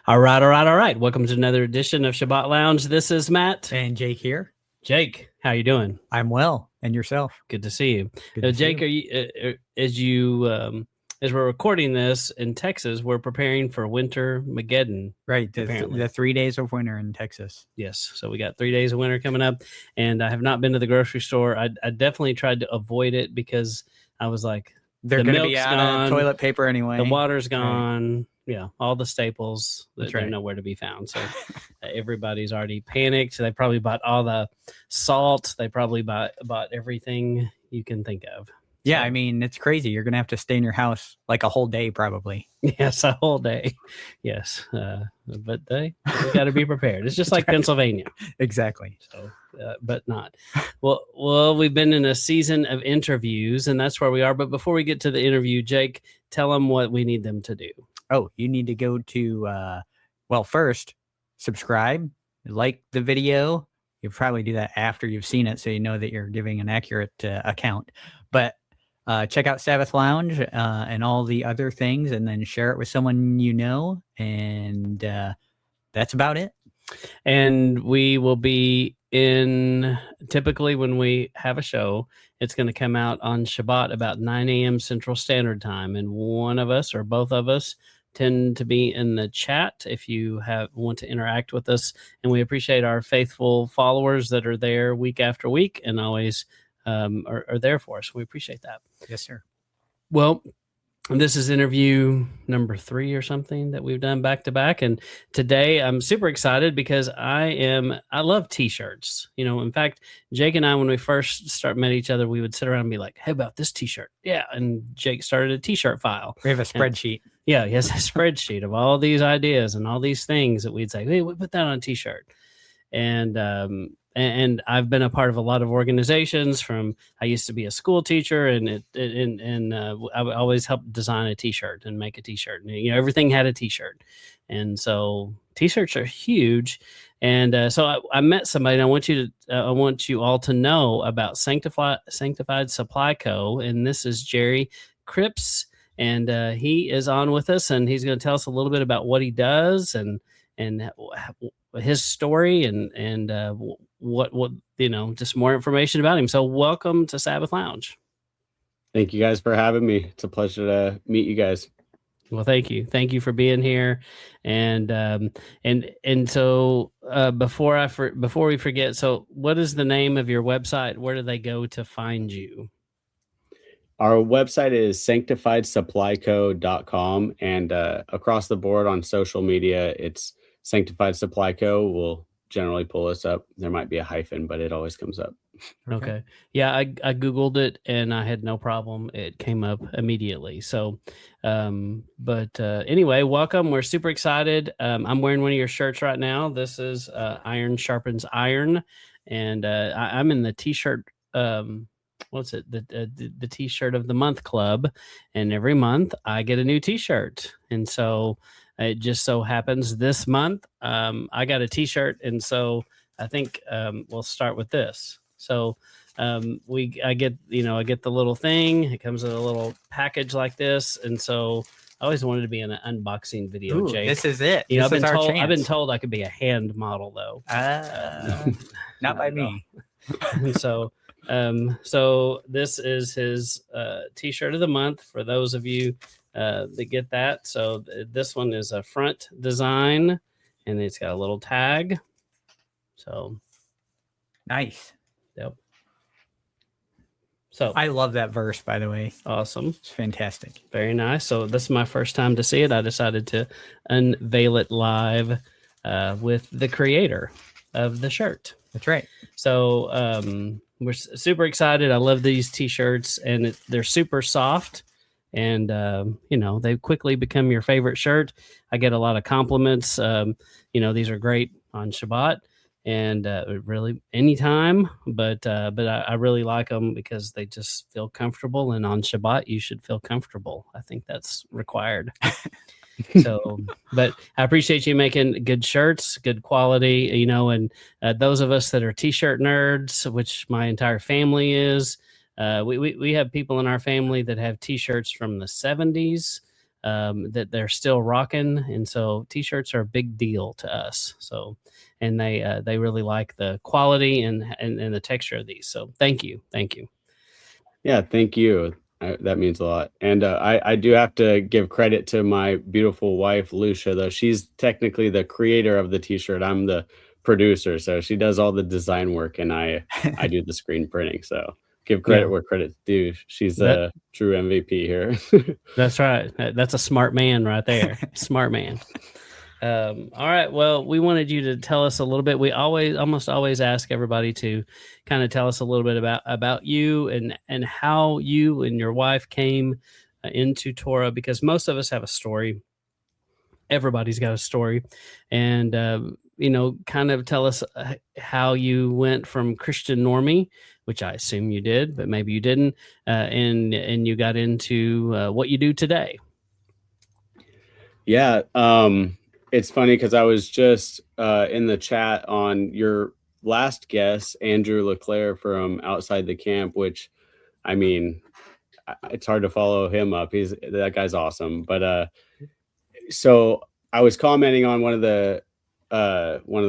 All right. Welcome to another edition of Sabbath Lounge. This is Matt. And Jake here. Jake, how you doing? I'm well. And yourself? Good to see you. Jake, as we're recording this in Texas, we're preparing for winter Mageddon. Right. The 3 days of winter in Texas. Yes. So we got 3 days of winter coming up, and I have not been to the grocery store. I definitely tried to avoid it because I was like, they're going to be out of toilet paper anyway. The water's gone. Right. Yeah, all the staples, That's they're right. nowhere to be found. So everybody's already panicked. They probably bought all the salt. They probably bought everything you can think of. Yeah, I mean, it's crazy. You're going to have to stay in your house like a whole day probably. Yes, a whole day. Yes, but we got to be prepared. It's just like right. Pennsylvania. Exactly. So, but not. Well, we've been in a season of interviews, and that's where we are. But before we get to the interview, Jake, tell them what we need them to do. Oh, you need to go to, first, subscribe, like the video. You'll probably do that after you've seen it so you know that you're giving an accurate account. But check out Sabbath Lounge and all the other things, and then share it with someone you know. And that's about it. And we will be typically when we have a show, it's going to come out on Shabbat about 9 a.m. Central Standard Time. And one of us or both of us tend to be in the chat if you want to interact with us. And we appreciate our faithful followers that are there week after week and always are there for us. We appreciate that. Yes, sir. Well, this is interview number 3 or something that we've done back to back. And today I'm super excited because I love t-shirts. You know, in fact, Jake and I, when we first met each other, we would sit around and be like, hey, about this t-shirt. Yeah. And Jake started a t-shirt file. We have a spreadsheet. He has a spreadsheet of all these ideas and all these things that we'd say, hey, we put that on a t-shirt. And I've been a part of a lot of organizations. I used to be a school teacher, and I would always help design a T-shirt and make a T-shirt. And, you know, everything had a T-shirt, and so T-shirts are huge. And so I met somebody, and I want you all to know about Sanctified Supply Co. And this is Jerry Cripps, and he is on with us, and he's going to tell us a little bit about what he does and his story and what just more information about him. So welcome to Sabbath Lounge. Thank you guys for having me. It's a pleasure to meet you guys. Well, thank you for being here. And so before we forget, so what is the name of your website? Where do they go to find you? Our website is sanctifiedsupplyco.com, and across the board on social media, it's Sanctified Supply Co. will generally pull us up. There might be a hyphen, but it always comes up. Okay. Yeah, I Googled it and I had no problem. It came up immediately. So, anyway, welcome. We're super excited. I'm wearing one of your shirts right now. This is Iron Sharpens Iron. And I'm in the t-shirt, what's it? The t-shirt of the month club. And every month I get a new t-shirt. And so it just so happens this month I got a t-shirt, and so I think we'll start with this. So I get the little thing. It comes in a little package like this, and so I always wanted to be in an unboxing video. Ooh, Jake, this is it. I've been told I could be a hand model though. Not by me. So this is his t-shirt of the month for those of you that get that. So this one is a front design, and it's got a little tag. So nice. Yep. So I love that verse, by the way. Awesome. It's fantastic. Very nice. So this is my first time to see it. I decided to unveil it live with the creator of the shirt. That's right. So we're super excited. I love these t-shirts, and they're super soft. And, they quickly become your favorite shirt. I get a lot of compliments. These are great on Shabbat and really anytime. But I really like them because they just feel comfortable. And on Shabbat, you should feel comfortable. I think that's required. So, but I appreciate you making good shirts, good quality, and those of us that are t-shirt nerds, which my entire family is. We have people in our family that have t-shirts from the 70s, that they're still rocking. And so t-shirts are a big deal to us. So, and they really like the quality and the texture of these. So thank you. Yeah, thank you. That means a lot. And I do have to give credit to my beautiful wife, Lucia, though. She's technically the creator of the t-shirt. I'm the producer. So she does all the design work and I do the screen printing. So give credit where credit's due. She's a true MVP here. That's right. That's a smart man right there. Smart man. All right. Well, we wanted you to tell us a little bit. We almost always ask everybody to kind of tell us a little bit about you and how you and your wife came into Torah, because most of us have a story. Everybody's got a story. And, kind of tell us how you went from Christian Normie, which I assume you did, but maybe you didn't, and you got into what you do today. Yeah. It's funny because I was just in the chat on your last guest, Andrew LeClaire from Outside the Camp, which, I mean, it's hard to follow him up. That guy's awesome. But so I was commenting on one of the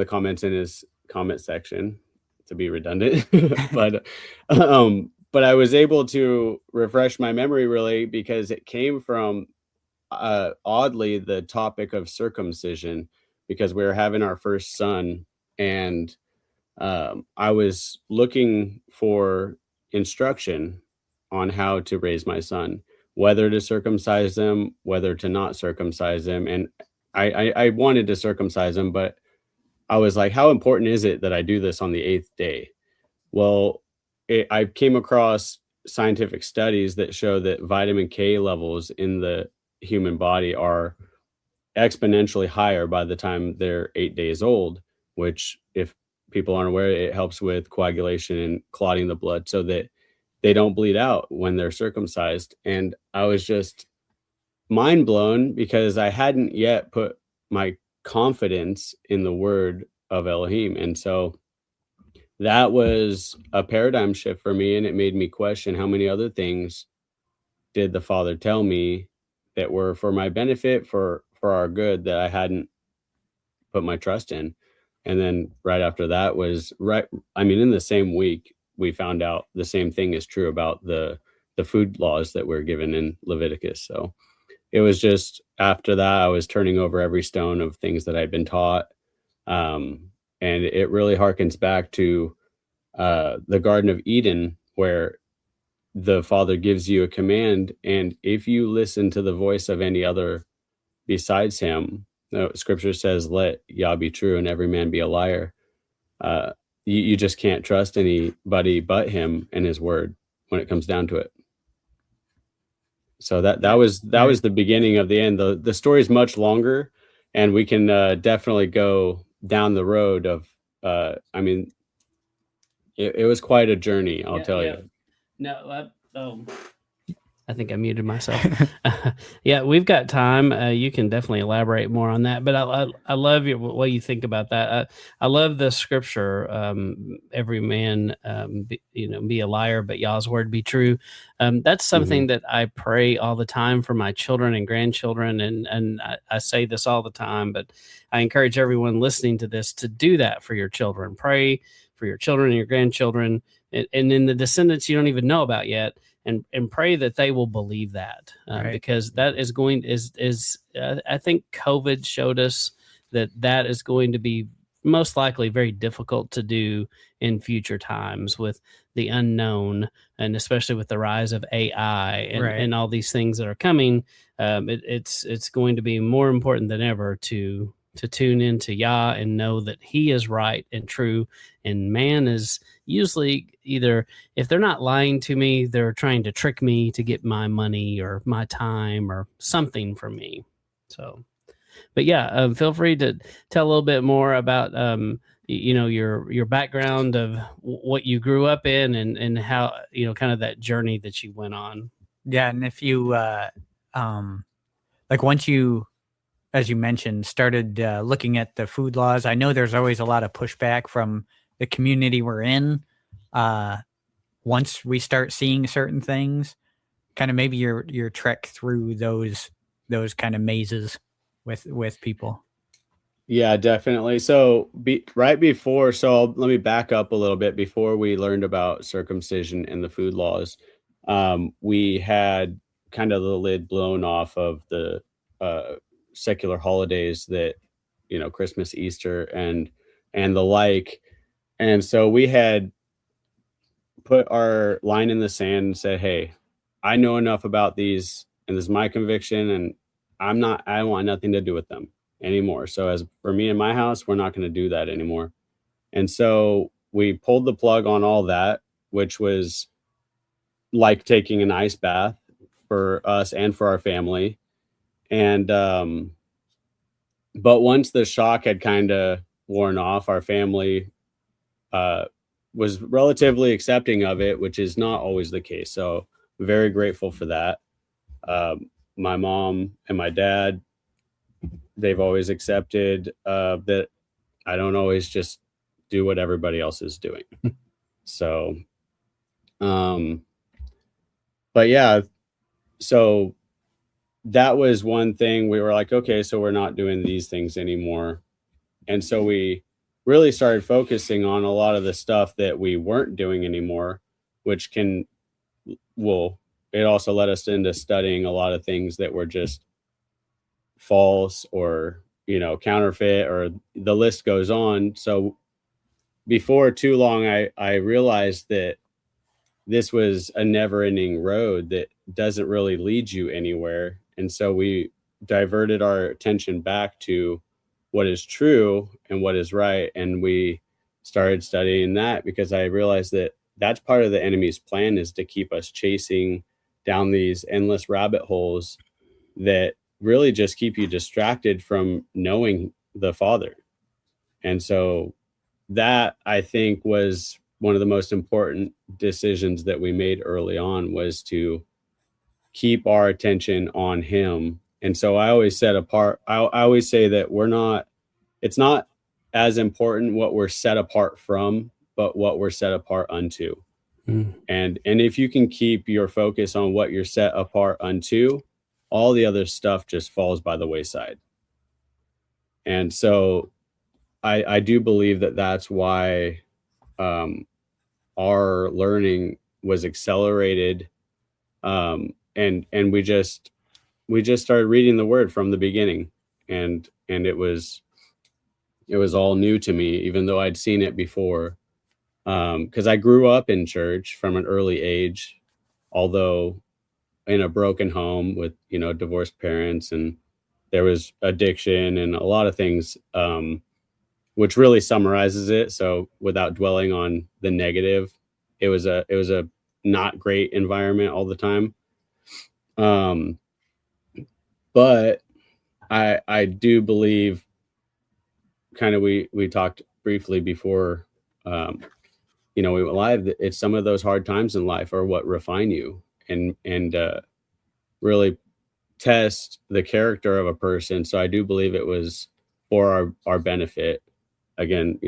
comments in his comment section, to be redundant, but I was able to refresh my memory really because it came from oddly the topic of circumcision, because we were having our first son, and I was looking for instruction on how to raise my son, whether to circumcise him, whether to not circumcise him. And I wanted to circumcise him, but I was like, how important is it that I do this on the 8th day? Well, I came across scientific studies that show that vitamin K levels in the human body are exponentially higher by the time they're 8 days old, which, if people aren't aware, it helps with coagulation and clotting the blood so that they don't bleed out when they're circumcised. And I was just mind blown because I hadn't yet put my confidence in the word of Elohim. And so that was a paradigm shift for me, and it made me question how many other things did the Father tell me that were for my benefit, for our good, that I hadn't put my trust in. And then right after that was in the same week, we found out the same thing is true about the food laws that were given in Leviticus. So it was just after that, I was turning over every stone of things that I'd been taught. And it really harkens back to the Garden of Eden, where the Father gives you a command, and if you listen to the voice of any other besides him, Scripture says, let Yah be true and every man be a liar. You just can't trust anybody but him and his word when it comes down to it. So that was the beginning of the end. The story is much longer, and we can definitely go down the road of it was quite a journey, I'll tell you. No, I think I muted myself. Yeah, we've got time. You can definitely elaborate more on that. But I love what you think about that. I love the scripture. Every man, be a liar, but Yah's word be true. That's something that I pray all the time for my children and grandchildren, and I say this all the time. But I encourage everyone listening to this to do that for your children. Pray for your children and your grandchildren, and in the descendants you don't even know about yet. And pray that they will believe that, because that is I think COVID showed us that is going to be most likely very difficult to do in future times with the unknown, and especially with the rise of AI and all these things that are coming. It's going to be more important than ever to tune into Yah and know that he is right and true, and man is usually either, if they're not lying to me, they're trying to trick me to get my money or my time or something from me. So, but yeah, feel free to tell a little bit more about your background of what you grew up in and how, kind of that journey that you went on. Yeah, and if you once you, as you mentioned, started looking at the food laws, I know there's always a lot of pushback from the community we're in. Once we start seeing certain things, kind of maybe your trek through those those kind of mazes with people. Yeah, definitely. So right before, let me back up a little bit. Before we learned about circumcision and the food laws, we had kind of the lid blown off of the secular holidays that, Christmas, Easter, and the like. And so we had put our line in the sand and said, hey, I know enough about these, and this is my conviction, and I want nothing to do with them anymore. So as for me and my house, we're not going to do that anymore. And so we pulled the plug on all that, which was like taking an ice bath for us and for our family. And but once the shock had kind of worn off, our family was relatively accepting of it, which is not always the case. So very grateful for that. My mom and my dad, they've always accepted that I don't always just do what everybody else is doing. So, but yeah, so that was one thing. We were like, okay, so we're not doing these things anymore. And so we really started focusing on a lot of the stuff that we weren't doing anymore, which it also led us into studying a lot of things that were just false or, counterfeit, or the list goes on. So before too long, I realized that this was a never-ending road that doesn't really lead you anywhere. And so we diverted our attention back to what is true and what is right. And we started studying that because I realized that that's part of the enemy's plan, is to keep us chasing down these endless rabbit holes that really just keep you distracted from knowing the Father. And so that, I think, was one of the most important decisions that we made early on, was to keep our attention on him. And so I always say that it's not as important what we're set apart from, but what we're set apart unto. And if you can keep your focus on what you're set apart unto, all the other stuff just falls by the wayside. And so I do believe that that's why our learning was accelerated. And we just started reading the word from the beginning, and it was all new to me, even though I'd seen it before. Because I grew up in church from an early age, although in a broken home with, divorced parents, and there was addiction and a lot of things, which really summarizes it. So without dwelling on the negative, it was a not great environment all the time. But I do believe, kind of, we talked briefly before, we went live, that it's some of those hard times in life are what refine you and really test the character of a person. So I do believe it was for our benefit. Again,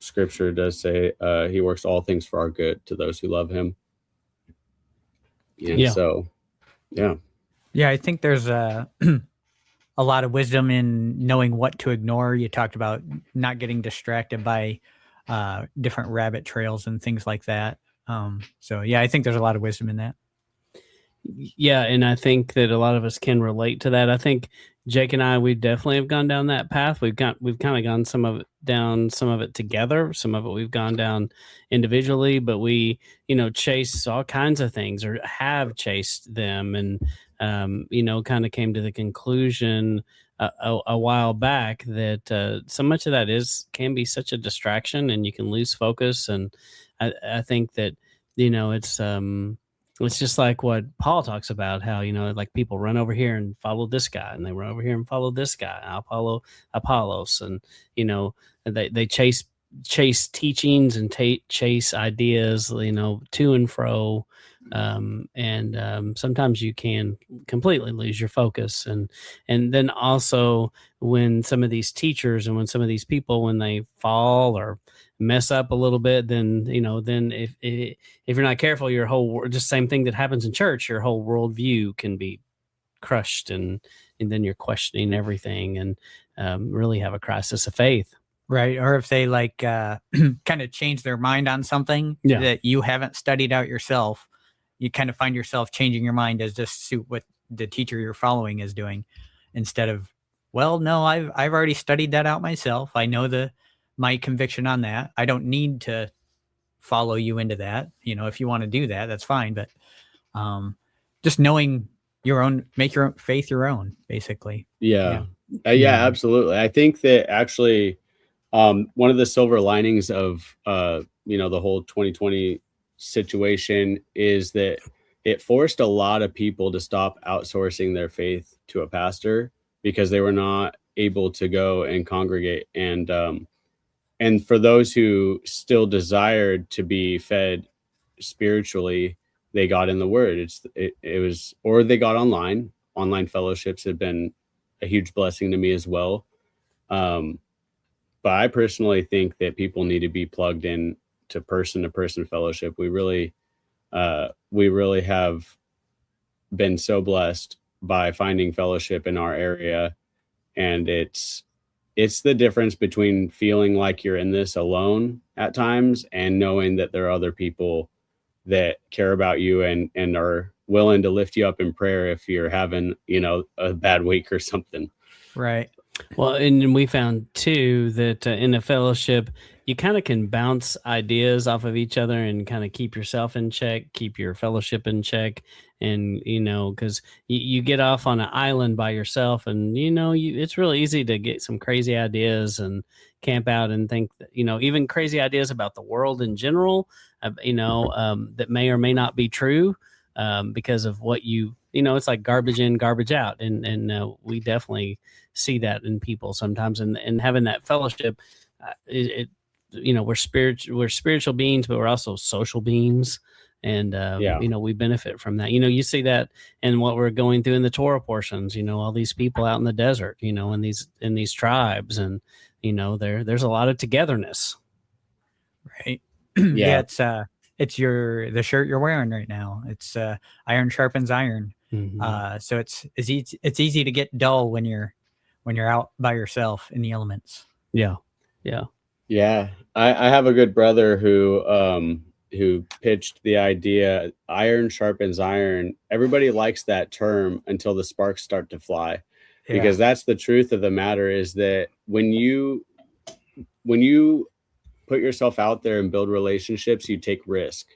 scripture does say he works all things for our good to those who love him. And so, yeah. Yeah, I think there's a lot of wisdom in knowing what to ignore. You talked about not getting distracted by different rabbit trails and things like that. So yeah, I think there's a lot of wisdom in that. Yeah, and I think that a lot of us can relate to that. I think Jake and I, we definitely have gone down that path. We've kind of gone some of it together. Some of it we've gone down individually, but we, chase all kinds of things, or have chased them, and kind of came to the conclusion a while back that so much of that can be such a distraction, and you can lose focus. And I think that it's just like what Paul talks about, how, like people run over here and follow this guy, and they run over here and follow this guy. I'll follow Apollos, and, they chase teachings and chase ideas, to and fro. And sometimes you can completely lose your focus. And then also when some of these teachers and when some of these people, when they fall or mess up a little bit, then if you're not careful, your whole, just same thing that happens in church, your whole worldview can be crushed and then you're questioning everything and really have a crisis of faith. Right. Or if they like kind of change their mind on something that you haven't studied out yourself, you kind of find yourself changing your mind as just suit what the teacher you're following is doing, instead of, well, no, I've already studied that out myself. I know my conviction on that. I don't need to follow you into that. If you want to do that, that's fine. But just knowing make your own faith your own, basically. Yeah, absolutely. I think that actually one of the silver linings of the whole 2020 situation is that it forced a lot of people to stop outsourcing their faith to a pastor because they were not able to go and congregate. And for those who still desired to be fed spiritually, they got in the Word. Or they got online. Online fellowships have been a huge blessing to me as well. But I personally think that people need to be plugged in to person fellowship. We really have been so blessed by finding fellowship in our area, and it's the difference between feeling like you're in this alone at times and knowing that there are other people that care about you and are willing to lift you up in prayer if you're having, a bad week or something. Right. Well, and we found too that in a fellowship, you kind of can bounce ideas off of each other and kind of keep yourself in check, keep your fellowship in check. And, because you get off on an island by yourself and, it's really easy to get some crazy ideas and camp out and think that, even crazy ideas about the world in general, that may or may not be true because of what it's like garbage in, garbage out. And we definitely see that in people sometimes. And having that fellowship, we're spiritual beings, but we're also social beings. And, we benefit from that. You see that in what we're going through in the Torah portions, all these people out in the desert, in these tribes, and, there's a lot of togetherness. Right. Yeah. It's the shirt you're wearing right now. It's iron sharpens iron. Mm-hmm. So it's easy to get dull when you're out by yourself in the elements. Yeah. I have a good brother who pitched the idea, iron sharpens iron. Everybody likes that term until the sparks start to fly, because that's the truth of the matter, is that when you put yourself out there and build relationships, you take risk.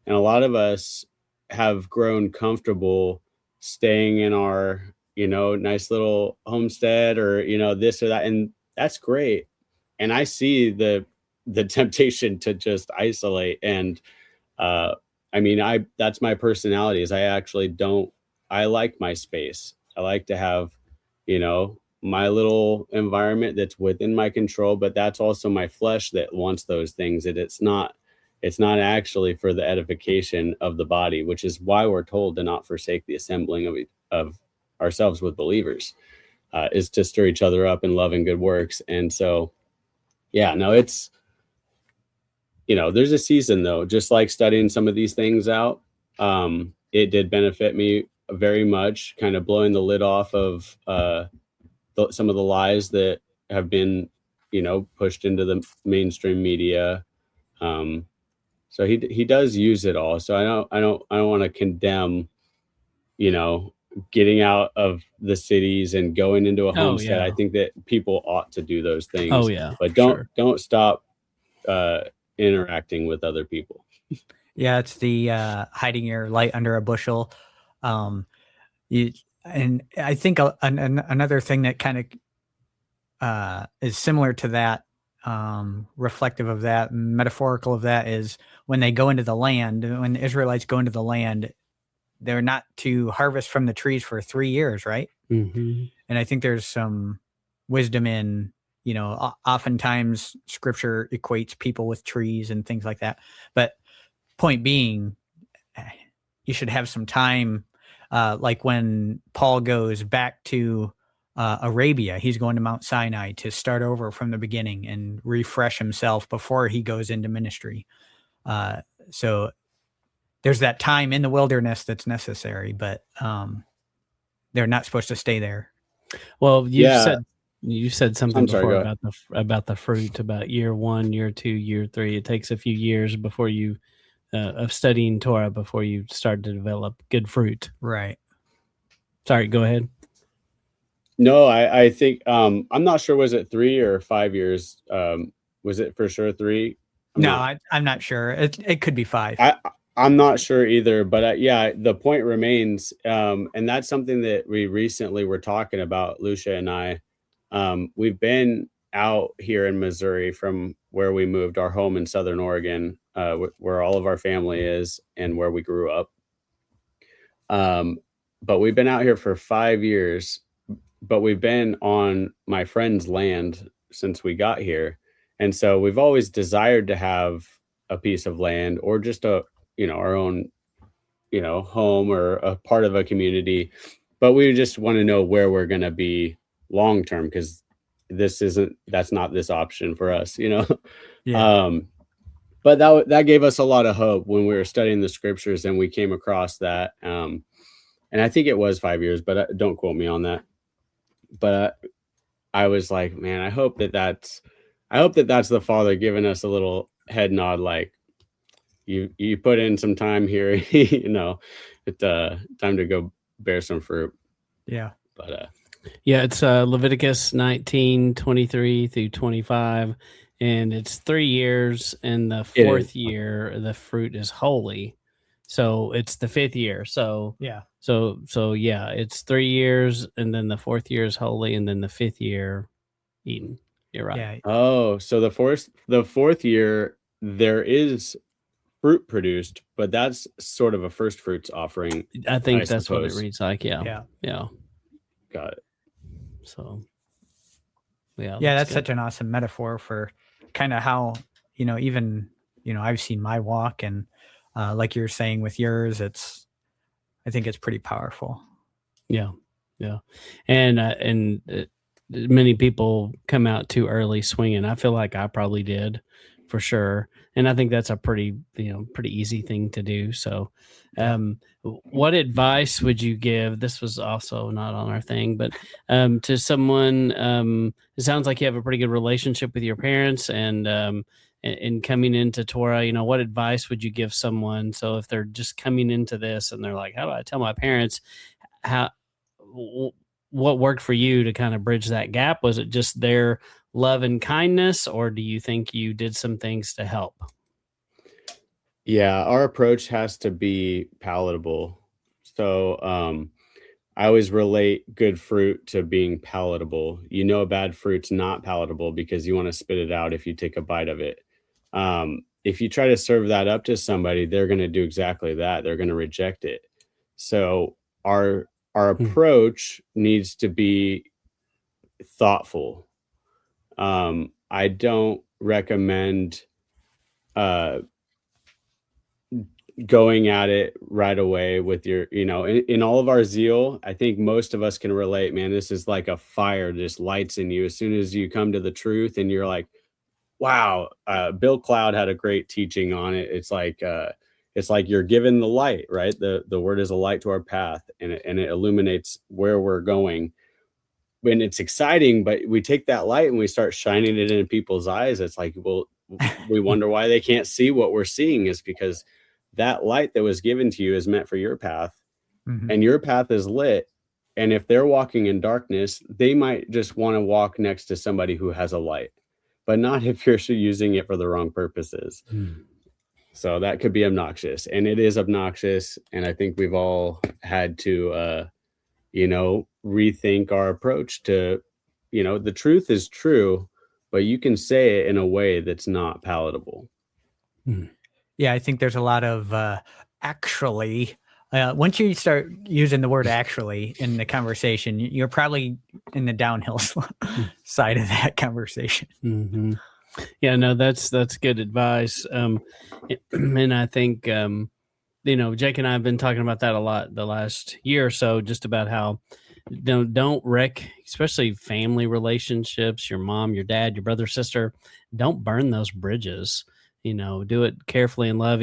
And a lot of us have grown comfortable staying in our, nice little homestead or, this or that. And that's great. And I see the temptation to just isolate. And that's my personality, is I like my space. I like to have, my little environment that's within my control, but that's also my flesh that wants those things. And it's not actually for the edification of the body, which is why we're told to not forsake the assembling of ourselves with believers, is to stir each other up in love and good works. And so, it's, there's a season though, just like studying some of these things out. It did benefit me very much, kind of blowing the lid off of some of the lies that have been, pushed into the mainstream media. So he does use it all. So I don't want to condemn, getting out of the cities and going into a homestead. I think that people ought to do those things. Oh yeah. But don't stop interacting with other people. Yeah, it's the hiding your light under a bushel. And I think another thing that kind of is similar to that, reflective of that, metaphorical of that, is when they go into the land, when the Israelites go into the land, they're not to harvest from the trees for 3 years, right? Mm-hmm. And I think there's some wisdom in, oftentimes scripture equates people with trees and things like that. But point being, you should have some time, like when Paul goes back to Arabia, he's going to Mount Sinai to start over from the beginning and refresh himself before he goes into ministry. So there's that time in the wilderness that's necessary, but they're not supposed to stay there Well, Yeah. you said something I'm sorry, before go about the fruit, about year 1, year 2, year 3. It takes a few years before you of studying Torah before you start to develop good fruit. Right. Sorry, go ahead. No, I think I'm not sure, was it 3 or 5 years? Was it for sure 3? I'm not sure. It could be 5. I'm not sure either, but yeah, the point remains, and that's something that we recently were talking about, Lucia and I. We've been out here in Missouri from where we moved, our home in Southern Oregon, where all of our family is and where we grew up. But we've been out here for 5 years, but we've been on my friend's land since we got here. And so we've always desired to have a piece of land or just our own, home or a part of a community, but we just want to know where we're going to be long term, because that's not this option for us. Yeah. But that gave us a lot of hope when we were studying the scriptures and we came across that. And I think it was 5 years, but don't quote me on that. But I was like, man, I hope that that's the Father giving us a little head nod, like, you put in some time here, it's time to go bear some fruit. Yeah. But yeah, it's Leviticus 19:23 through 25, and it's 3 years, and the 4th year the fruit is holy. So it's the 5th year. So yeah. So yeah, it's 3 years, and then the 4th year is holy, and then the 5th year eaten. You're right. Yeah. Oh, so the 4th year there is fruit produced, but that's sort of a first fruits offering. I think that's what it reads like. Yeah. Got it. So yeah, that's such an awesome metaphor for kind of how, even, I've seen my walk, and like you're saying with yours, I think it's pretty powerful. Yeah. And many people come out too early swinging. I feel like I probably did, for sure. And I think that's a pretty easy thing to do. So, what advice would you give? This was also not on our thing, but to someone, it sounds like you have a pretty good relationship with your parents, and coming into Torah, what advice would you give someone? So if they're just coming into this and they're like, how do I tell my parents what worked for you to kind of bridge that gap? Was it just their love and kindness, or do you think you did some things to help? Yeah, our approach has to be palatable. So I always relate good fruit to being palatable. A bad fruit's not palatable because you want to spit it out if you take a bite of it. If you try to serve that up to somebody, they're going to do exactly that. They're going to reject it. So our approach needs to be thoughtful. I don't recommend going at it right away with your, in all of our zeal. I think most of us can relate, man. This is like a fire just lights in you as soon as you come to the truth, and you're like, wow. Bill Cloud had a great teaching on it. It's like you're given the light, right? The word is a light to our path, and it illuminates where we're going. When it's exciting, but we take that light and we start shining it in people's eyes. It's like, well, we wonder why they can't see what we're seeing, is because that light that was given to you is meant for your path, and your path is lit. And if they're walking in darkness, they might just want to walk next to somebody who has a light, but not if you're using it for the wrong purposes. So that could be obnoxious, and it is obnoxious. And I think we've all had to, rethink our approach to, the truth is true, but you can say it in a way that's not palatable. Yeah, I think there's a lot of actually. Once you start using the word actually in the conversation, you're probably in the downhill side of that conversation. Mm-hmm. Yeah, no, that's good advice. And I think, Jake and I have been talking about that a lot the last year or so, just about how don't wreck, especially family relationships, your mom, your dad, your brother, sister. Don't burn those bridges. do it carefully and love.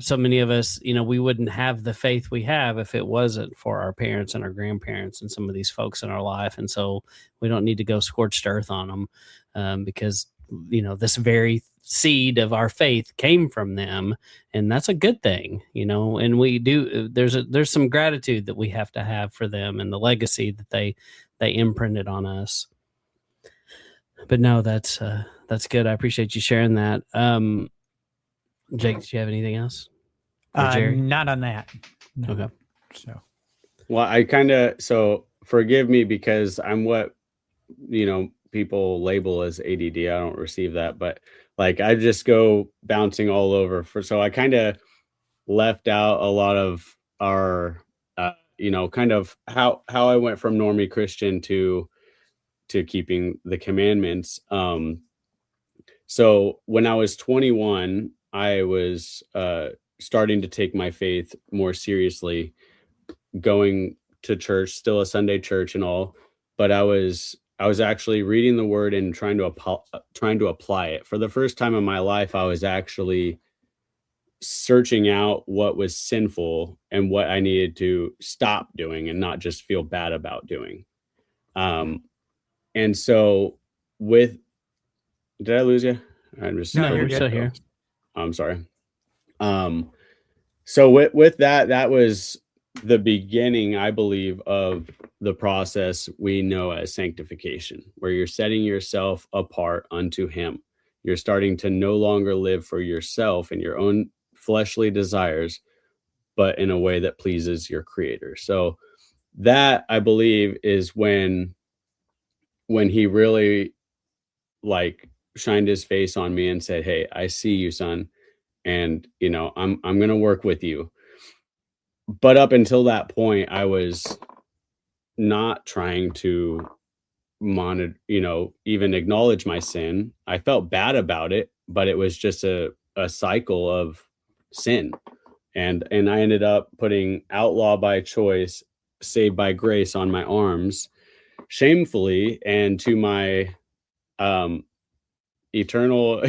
So many of us, we wouldn't have the faith we have if it wasn't for our parents and our grandparents and some of these folks in our life. And so we don't need to go scorched earth on them, because, this very seed of our faith came from them, and that's a good thing, and we do, there's some gratitude that we have to have for them and the legacy that they imprinted on us. But no, that's good. I appreciate you sharing that. Jake, do you have anything else? Or Jerry? Not on that. No. Okay. So, well, so forgive me because I'm what, people label as ADD. I don't receive that, but like I just go bouncing all over. So I kind of left out a lot of our, kind of how I went from Normie Christian to keeping the commandments. So when I was 21, I was starting to take my faith more seriously, going to church, still a Sunday church and all, but I was actually reading the word and trying to apply it. For the first time in my life, I was actually searching out what was sinful and what I needed to stop doing and not just feel bad about doing. And so did I lose you? No, you're still here. I'm sorry. So with that was the beginning, I believe, of the process we know as sanctification, where you're setting yourself apart unto him. You're starting to no longer live for yourself and your own fleshly desires, but in a way that pleases your creator. So that, I believe, is when he really shined his face on me and said, "Hey, I see you, son. And, I'm going to work with you." But up until that point, I was not trying to monitor, even acknowledge my sin. I felt bad about it, but it was just a cycle of sin. And I ended up putting outlaw by choice, saved by grace on my arms, shamefully, and to my eternal,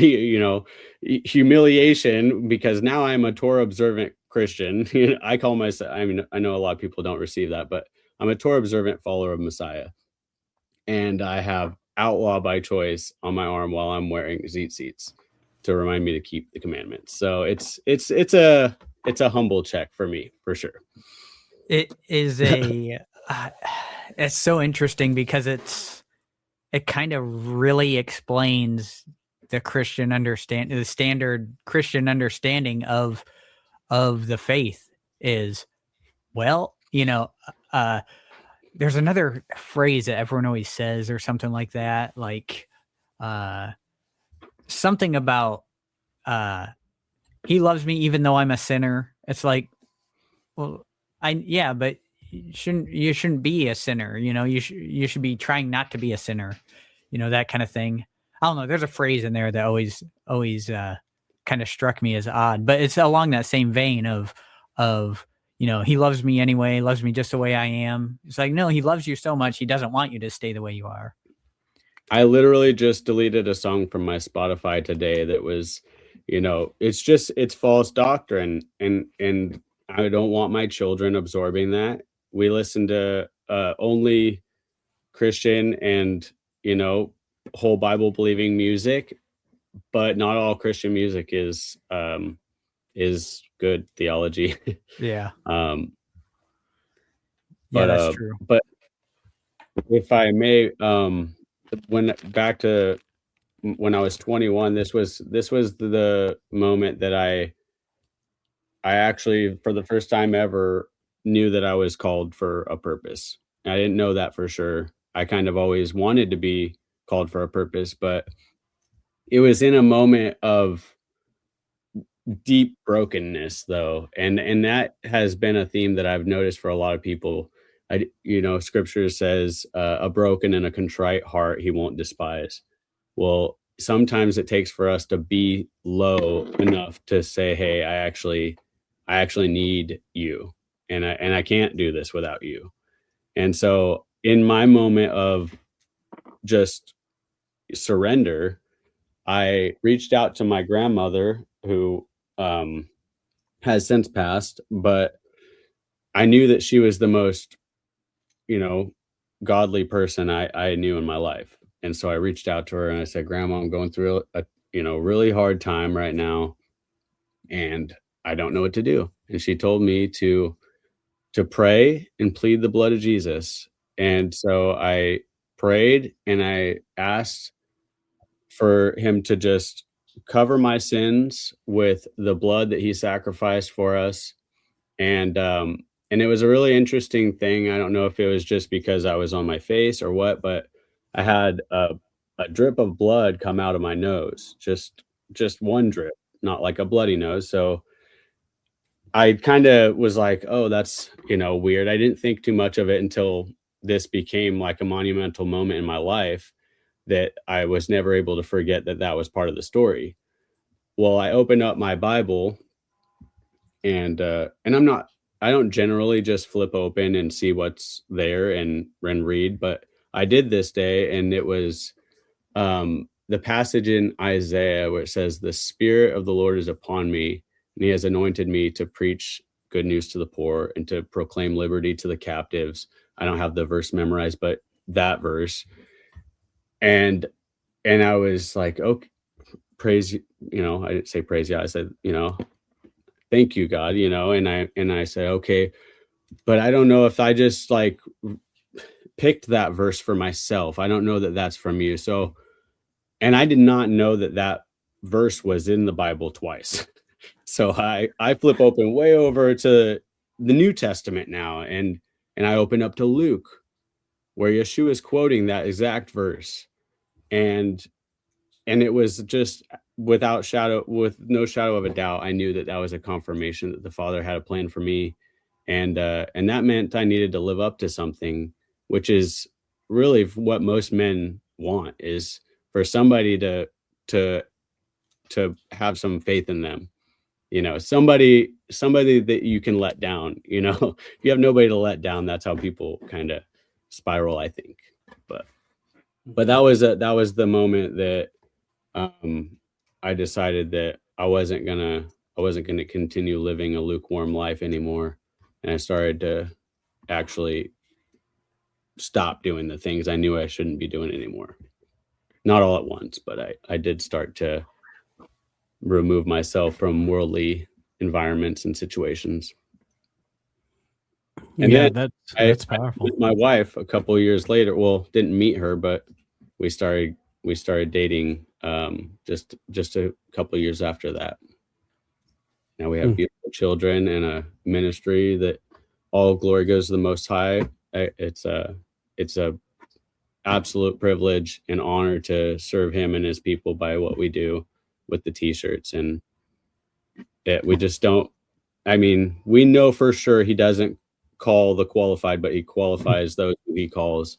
humiliation, because now I'm a Torah Observant Christian. I call myself, I know a lot of people don't receive that, but I'm a Torah Observant follower of Messiah. And I have outlaw by choice on my arm while I'm wearing seats to remind me to keep the commandments. So it's a humble check for me, for sure. It is it's so interesting because it kind of really explains the standard Christian understanding of the faith is, well, there's another phrase that everyone always says or something like that, like something about he loves me even though I'm a sinner. It's like, well, but you shouldn't be a sinner. You should be trying not to be a sinner, that kind of thing. I don't know. There's a phrase in there that always kind of struck me as odd, but it's along that same vein of he loves me anyway, loves me just the way I am. It's like, no, he loves you so much. He doesn't want you to stay the way you are. I literally just deleted a song from my Spotify today that was, it's false doctrine. And I don't want my children absorbing that. We listen to only Christian and, whole Bible believing music, but not all Christian music is good theology. Yeah. That's true. But if I may, back to when I was 21, this was the moment that I actually, for the first time ever, knew that I was called for a purpose. I didn't know that for sure. I kind of always wanted to be called for a purpose, but it was in a moment of deep brokenness, though, and that has been a theme that I've noticed for a lot of people. Scripture says a broken and a contrite heart he won't despise. Well, sometimes it takes for us to be low enough to say, hey, I actually need you, and I can't do this without you. And so in my moment of just surrender, I reached out to my grandmother, who has since passed, but I knew that she was the most, godly person I knew in my life. And so I reached out to her and I said, Grandma, I'm going through a really hard time right now, and I don't know what to do. And she told me to pray and plead the blood of Jesus. And so I prayed and I asked for him to just cover my sins with the blood that he sacrificed for us. And it was a really interesting thing. I don't know if it was just because I was on my face or what, but I had a drip of blood come out of my nose, just one drip, not like a bloody nose. So I kind of was like, oh, that's, weird. I didn't think too much of it until this became like a monumental moment in my life that I was never able to forget that was part of the story. Well, I opened up my Bible, and I don't generally just flip open and see what's there and read, but I did this day, and it was the passage in Isaiah where it says, the Spirit of the Lord is upon me, and he has anointed me to preach good news to the poor and to proclaim liberty to the captives. I don't have the verse memorized, but that verse. And I was like, okay, praise, I didn't say praise. Yeah. I said, thank you, God, and I said, okay, but I don't know if I just like picked that verse for myself. I don't know that that's from you. So, and I did not know that verse was in the Bible twice. So I flip open way over to the New Testament now. And I open up to Luke, where Yeshua is quoting that exact verse. And it was just with no shadow of a doubt, I knew that was a confirmation that the Father had a plan for me. And that meant I needed to live up to something, which is really what most men want, is for somebody to have some faith in them. Somebody that you can let down. If you have nobody to let down, that's how people kind of spiral, I think. But that was the moment that I decided that I wasn't gonna continue living a lukewarm life anymore, and I started to actually stop doing the things I knew I shouldn't be doing anymore. Not all at once, but I did start to remove myself from worldly environments and situations. And yeah, then that's powerful. with my wife a couple of years later, well, didn't meet her, but we started dating just a couple of years after that. Now we have beautiful children and a ministry that all glory goes to the Most High. It's a absolute privilege and honor to serve him and his people by what we do with the t-shirts. And we just don't, we know for sure he doesn't call the qualified, but he qualifies those who he calls.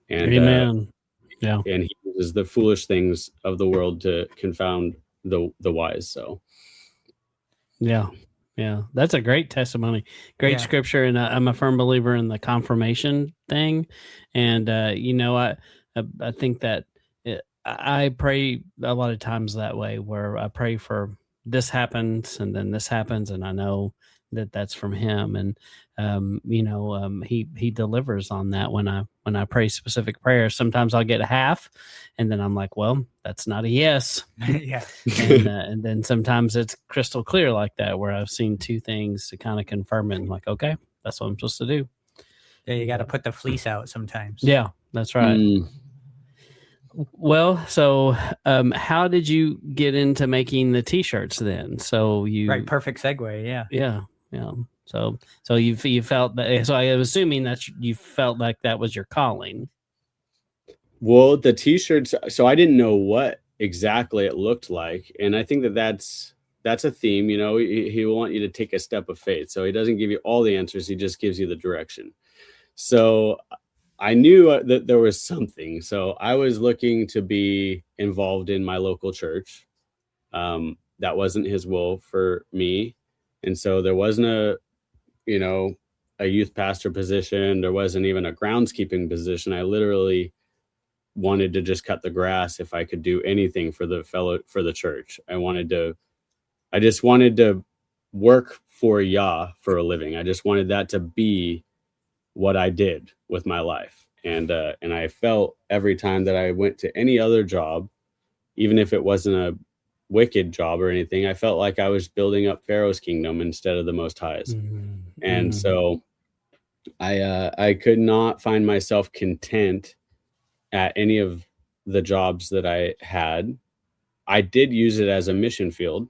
And Amen. Yeah. And he uses the foolish things of the world to confound the wise. So yeah, that's a great testimony, great scripture, and I'm a firm believer in the confirmation thing. And I think that I pray a lot of times that way, where I pray for this happens and then this happens, and I know that that's from him. And he delivers on that when I pray specific prayers. Sometimes I'll get a half, and then I'm like, well, that's not a yes. Yeah. And then sometimes it's crystal clear like that, where I've seen two things to kind of confirm it. And I'm like, okay, that's what I'm supposed to do. Yeah, you got to put the fleece out sometimes. Yeah, that's right. Well, so how did you get into making the t-shirts then? So right, perfect segue. Yeah. So you felt that. So I was assuming that you felt like that was your calling. Well, the t-shirts. So I didn't know what exactly it looked like, and I think that's a theme. He will want you to take a step of faith. So he doesn't give you all the answers. He just gives you the direction. So I knew that there was something. So I was looking to be involved in my local church. That wasn't his will for me. And so there wasn't a youth pastor position. There wasn't even a groundskeeping position. I literally wanted to just cut the grass if I could do anything for the church. I just wanted to work for Yah for a living. I just wanted that to be what I did with my life. And I felt every time that I went to any other job, even if it wasn't a wicked job or anything, I felt like I was building up Pharaoh's kingdom instead of the Most High's. And so I could not find myself content at any of the jobs that I had. I did use it as a mission field,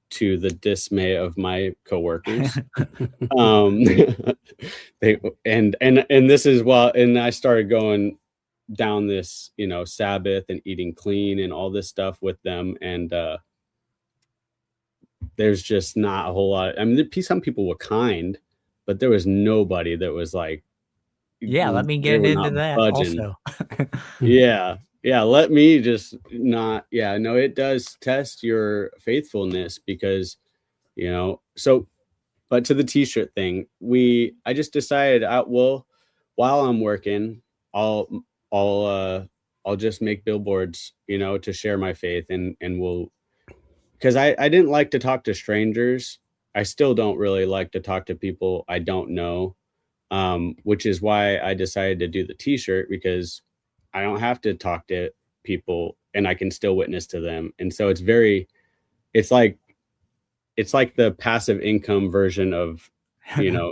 to the dismay of my coworkers. And this is and I started going down this, Sabbath and eating clean and all this stuff with them. And there's just not a whole lot. I mean, some people were kind, but there was nobody that was like, yeah, let me get into that budging. Also. Yeah, let me just not. Yeah, no, it does test your faithfulness because, so, but to the t-shirt thing, I just decided, while I'm working, I'll just make billboards, to share my faith, and because I didn't like to talk to strangers. I still don't really like to talk to people I don't know, which is why I decided to do the t-shirt, because I don't have to talk to people and I can still witness to them. And so it's like the passive income version of,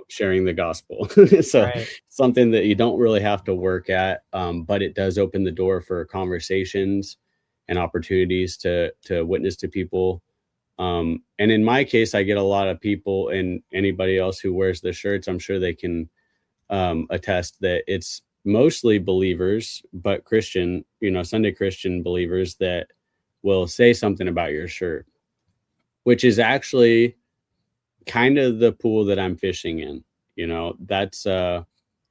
sharing the gospel. So right. Something that you don't really have to work at, but it does open the door for conversations and opportunities to witness to people. And in my case, I get a lot of people, and anybody else who wears the shirts, I'm sure they can attest that it's mostly believers, but Christian, Sunday Christian believers that will say something about your shirt, which is actually kind of the pool that I'm fishing in. That's I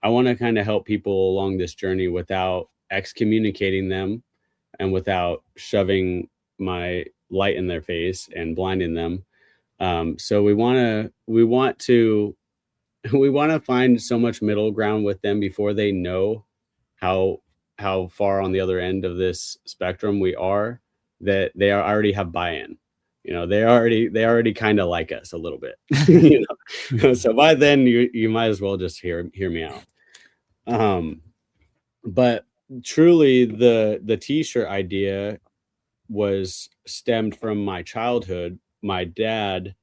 want to kind of help people along this journey without excommunicating them and without shoving my light in their face and blinding them. So we want to find so much middle ground with them before they know how far on the other end of this spectrum we are, that they already have buy-in. They already kind of like us a little bit. So by then you might as well just hear me out. But truly the t-shirt idea was stemmed from my childhood. My dad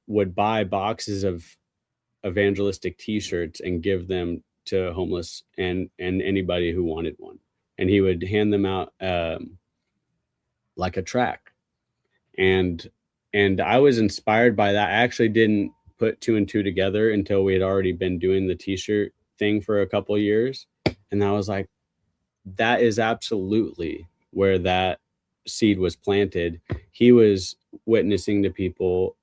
would buy boxes of evangelistic t-shirts and give them to homeless and anybody who wanted one, and he would hand them out like a tract. And I was inspired by that. I actually didn't put two and two together until we had already been doing the t-shirt thing for a couple of years, and I was like, that is absolutely where that seed was planted. He was witnessing to people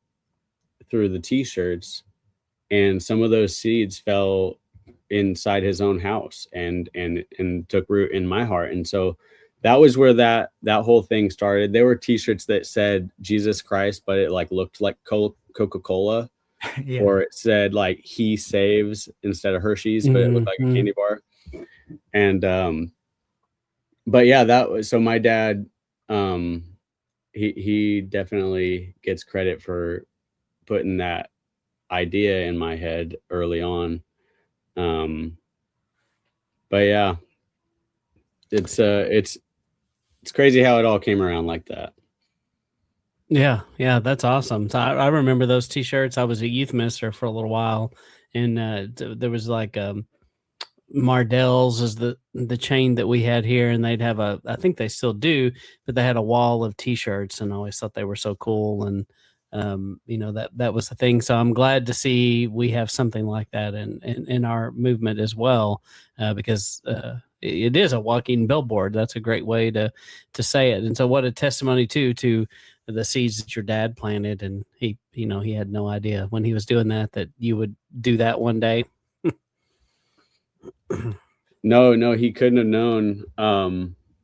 through the t-shirts, and some of those seeds fell inside his own house and took root in my heart. And so that was where that whole thing started. There were t-shirts that said Jesus Christ, but it looked like Coca-Cola. Yeah. Or it said He Saves instead of Hershey's, but it looked like a candy bar. And but yeah, that was, so my dad, he definitely gets credit for putting that idea in my head early on. But yeah, it's crazy how it all came around like that. Yeah, that's awesome. So I remember those t-shirts. I was a youth minister for a little while, and there was Mardell's is the chain that we had here, and they'd have I think they still do, but they had a wall of t-shirts, and I always thought they were so cool. And that was the thing. So I'm glad to see we have something like that in our movement as well, because it is a walking billboard. That's a great way to say it. And so what a testimony to the seeds that your dad planted, and he had no idea when he was doing that you would do that one day. No, he couldn't have known.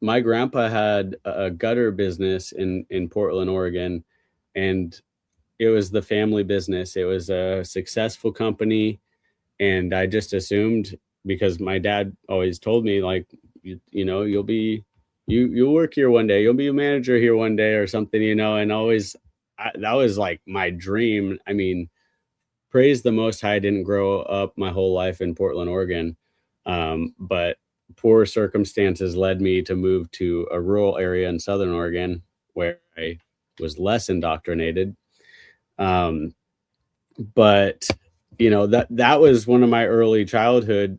My grandpa had a gutter business in Portland, Oregon, and it was the family business. It was a successful company, and I just assumed, because my dad always told me you'll work here one day, you'll be a manager here one day or something, and always that was like my dream. I mean, praise the Most High, I didn't grow up my whole life in Portland, Oregon. But poor circumstances led me to move to a rural area in Southern Oregon where I was less indoctrinated. But that was one of my early childhood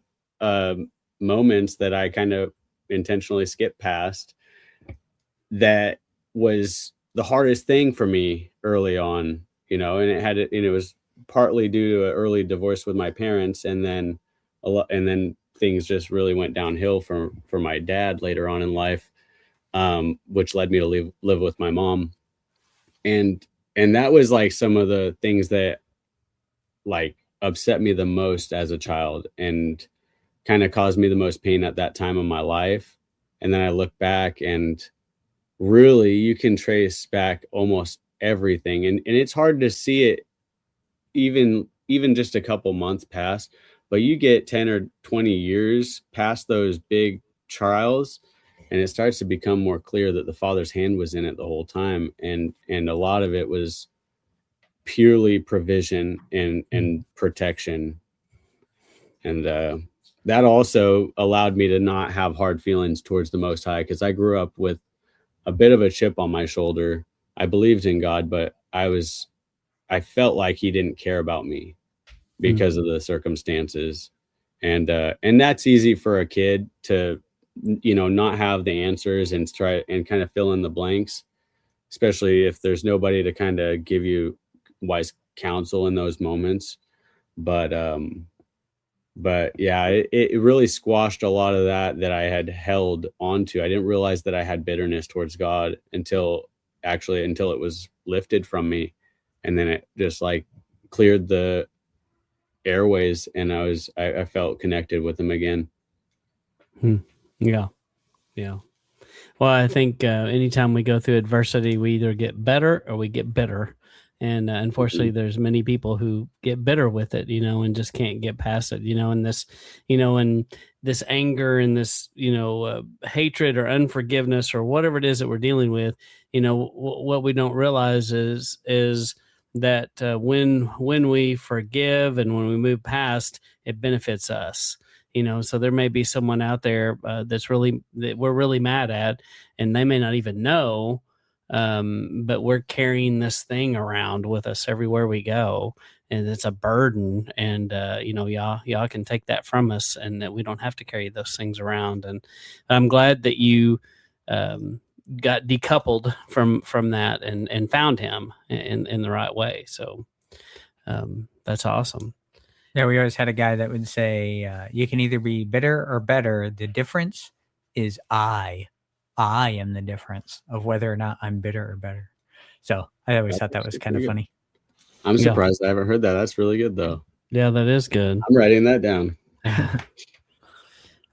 moments that I kind of intentionally skipped past. That was the hardest thing for me early on, and it was partly due to an early divorce with my parents, and then things just really went downhill for my dad later on in life, which led me to live with my mom, and that was like some of the things that like upset me the most as a child and kind of caused me the most pain at that time of my life. And then I look back, and really you can trace back almost everything, and it's hard to see it even just a couple months past, but you get 10 or 20 years past those big trials, and it starts to become more clear that the Father's hand was in it the whole time, and a lot of it was purely provision and protection. And that also allowed me to not have hard feelings towards the Most High, because I grew up with a bit of a chip on my shoulder. I believed in God, but I felt like he didn't care about me because of the circumstances. And that's easy for a kid to, not have the answers and try and kind of fill in the blanks, especially if there's nobody to kind of give you wise counsel in those moments. But yeah, it really squashed a lot of that I had held onto. I didn't realize that I had bitterness towards God until it was lifted from me. And then it just like cleared the airways, and I felt connected with him again. Yeah. Well, I think anytime we go through adversity, we either get better or we get bitter. And unfortunately, there's many people who get bitter with it, and just can't get past it, and this, and this anger and this, hatred or unforgiveness or whatever it is that we're dealing with, what we don't realize is that when we forgive and when we move past, it benefits us. So there may be someone out there that we're really mad at, and they may not even know. But we're carrying this thing around with us everywhere we go, and it's a burden. And y'all can take that from us, and that we don't have to carry those things around. And I'm glad that you got decoupled from that and found him in the right way. So that's awesome. Yeah, we always had a guy that would say, you can either be bitter or better. The difference is I am the difference of whether or not I'm bitter or better. So I always thought that was kind of funny. I'm surprised I haven't heard that. That's really good, though. Yeah, that is good. I'm writing that down.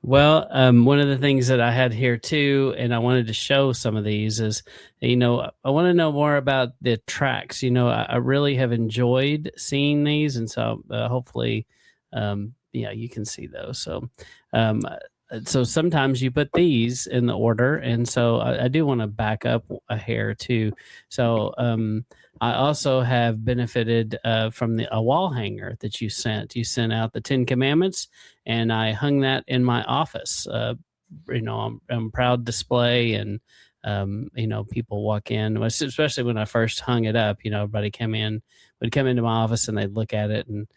Well, one of the things that I had here too, and I wanted to show some of these is, I want to know more about the tracks. I really have enjoyed seeing these, and so hopefully, you can see those. So sometimes you put these in the order, and so I do want to back up a hair too. So I also have benefited from a wall hanger that you sent. You sent out the 10 Commandments, and I hung that in my office. I'm proud display, and people walk in, especially when I first hung it up. Everybody would come into my office and they'd look at it and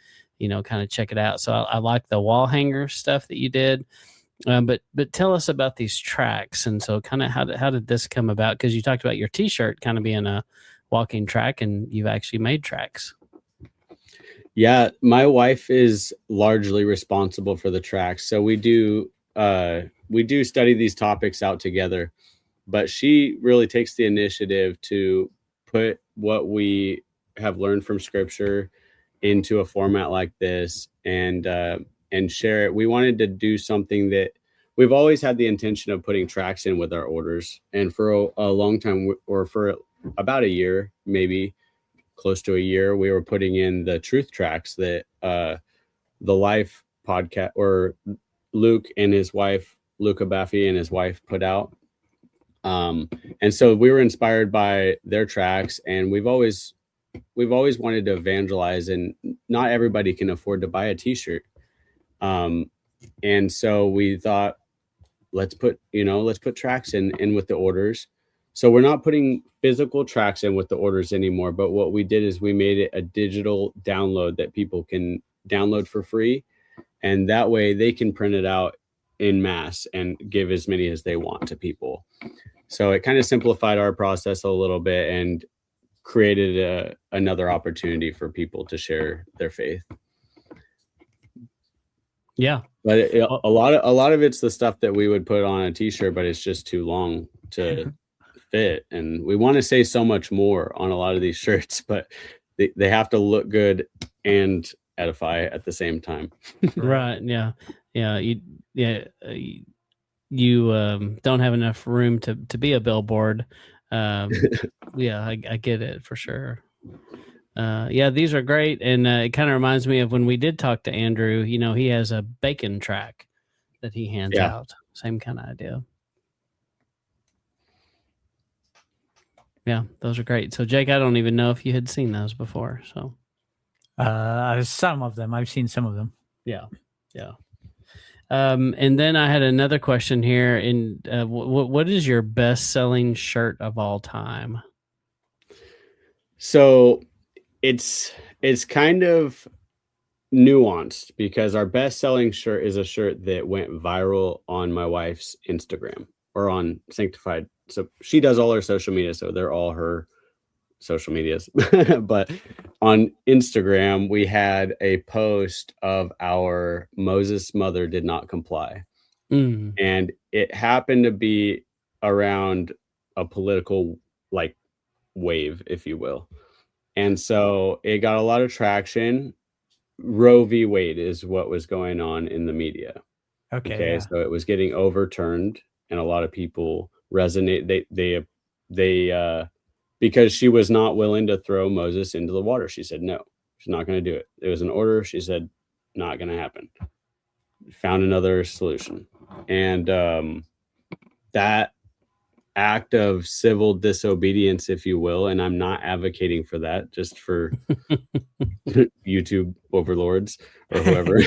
kind of check it out. So I like the wall hanger stuff that you did. But tell us about these tracks, and so kind of how did this come about? Because you talked about your T-shirt kind of being a walking track, and you've actually made tracks. Yeah, my wife is largely responsible for the tracks, so we do study these topics out together. But she really takes the initiative to put what we have learned from Scripture into a format like this, and share it. We wanted to do something that we've always had the intention of putting tracks in with our orders. And for a long time, or for about a year, maybe close to a year, we were putting in the truth tracks that the Life podcast, or Luke and his wife Luca Baffy and his wife put out. And so we were inspired by their tracks, and we've always wanted to evangelize, and not everybody can afford to buy a t-shirt. And so we thought, let's put tracks in with the orders. So we're not putting physical tracks in with the orders anymore, but what we did is we made it a digital download that people can download for free, and that way they can print it out in mass and give as many as they want to people. So it kind of simplified our process a little bit and created another opportunity for people to share their faith. Yeah, but a lot of it's the stuff that we would put on a t-shirt, but it's just too long to fit, and we want to say so much more on a lot of these shirts, but they have to look good and edify at the same time. Right. You don't have enough room to be a billboard. I get it for sure. These are great, and it kind of reminds me of when we did talk to Andrew. He has a bacon track that he hands out. Same kind of idea. Yeah, those are great. So Jake, I don't even know if you had seen those before. So some of them. I've seen some of them. Yeah. And then I had another question here. What is your best-selling shirt of all time? So it's kind of nuanced, because our best-selling shirt is a shirt that went viral on my wife's Instagram, or on Sanctified. So she does all her social media, so they're all her social medias. But on Instagram, we had a post of our Moses mother did not comply. And it happened to be around a political wave, if you will. And so it got a lot of traction. Roe v. Wade is what was going on in the media. Okay. Yeah. So it was getting overturned, and a lot of people resonate. They because she was not willing to throw Moses into the water. She said, no, she's not going to do it. It was an order. She said, not going to happen. Found another solution. And that act of civil disobedience, if you will, and I'm not advocating for that, just for YouTube overlords or whoever.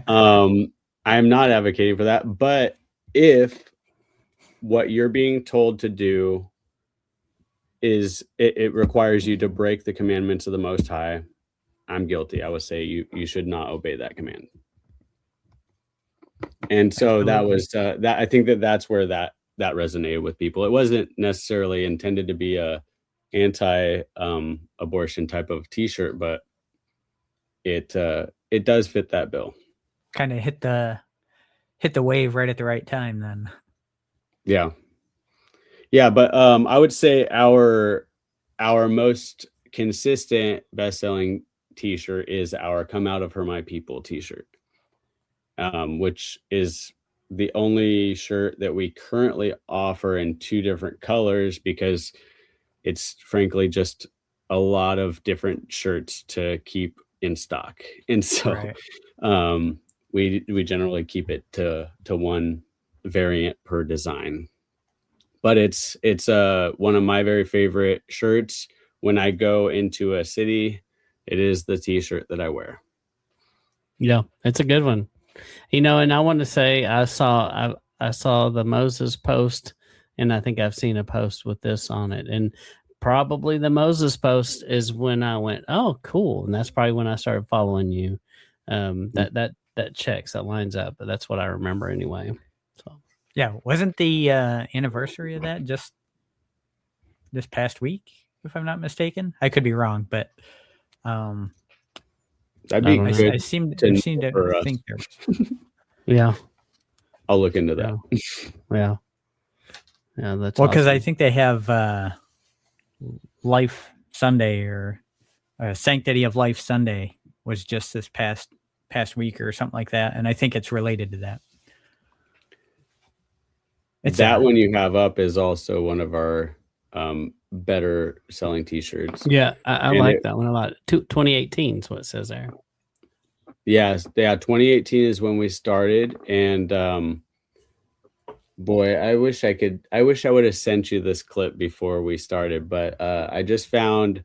I'm not advocating for that. But if what you're being told to do is it requires you to break the commandments of the Most High, I'm guilty. I would say you should not obey that command. And so that was that. I think that's where that resonated with people. It wasn't necessarily intended to be a anti-abortion type of t-shirt, but it does fit that bill. Kind of hit the wave right at the right time then. Yeah, but I would say our most consistent best-selling t-shirt is our "Come Out of Her, My People" t-shirt, which is the only shirt that we currently offer in 2 different colors, because it's frankly just a lot of different shirts to keep in stock, and so we generally keep it to one variant per design. But it's one of my very favorite shirts. When I go into a city, it is the t-shirt that I wear. Yeah, it's a good one. And I want to say I saw the Moses post, and I think I've seen a post with this on it. And probably the Moses post is when I went, oh, cool. And that's probably when I started following you. That checks, that lines up. But that's what I remember anyway. So. Yeah, wasn't the anniversary of that just this past week, if I'm not mistaken? I could be wrong, but that'd be good. I seem to think there. Yeah, I'll look into that. Yeah, that's well, because awesome. I think they have Life Sunday, or Sanctity of Life Sunday was just this past week or something like that, and I think it's related to that. That one you have up is also one of our better selling t-shirts. Yeah, I like that one a lot. 2018 is what it says there. Yes, 2018 is when we started, and Boy, I wish I would have sent you this clip before we started, but I just found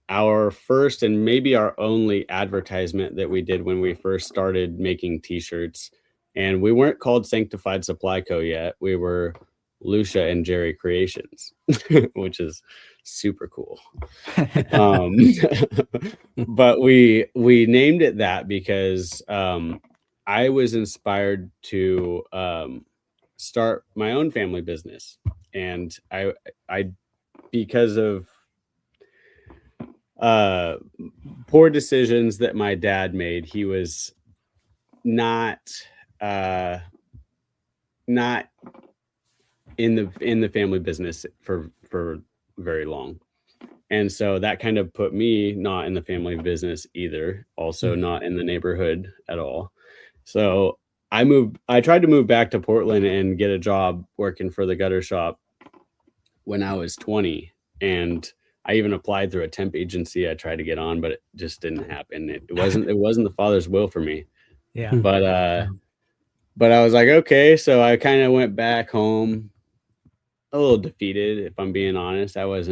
our first and maybe our only advertisement that we did when we first started making t-shirts. And we weren't called Sanctified Supply Co yet. We were Lucia and Jerry Creations, which is super cool. But we named it that because I was inspired to start my own family business, and I because of poor decisions that my dad made, he was not not in the family business for very long. And so that kind of put me not in the family business either, also not in the neighborhood at all. So I tried to move back to Portland and get a job working for the gutter shop when I was 20. And I even applied through a temp agency I tried to get on, but it just didn't happen. It wasn't the Father's will for me. Yeah. But I was like, okay. So I kind of went back home a little defeated, if I'm being honest. I was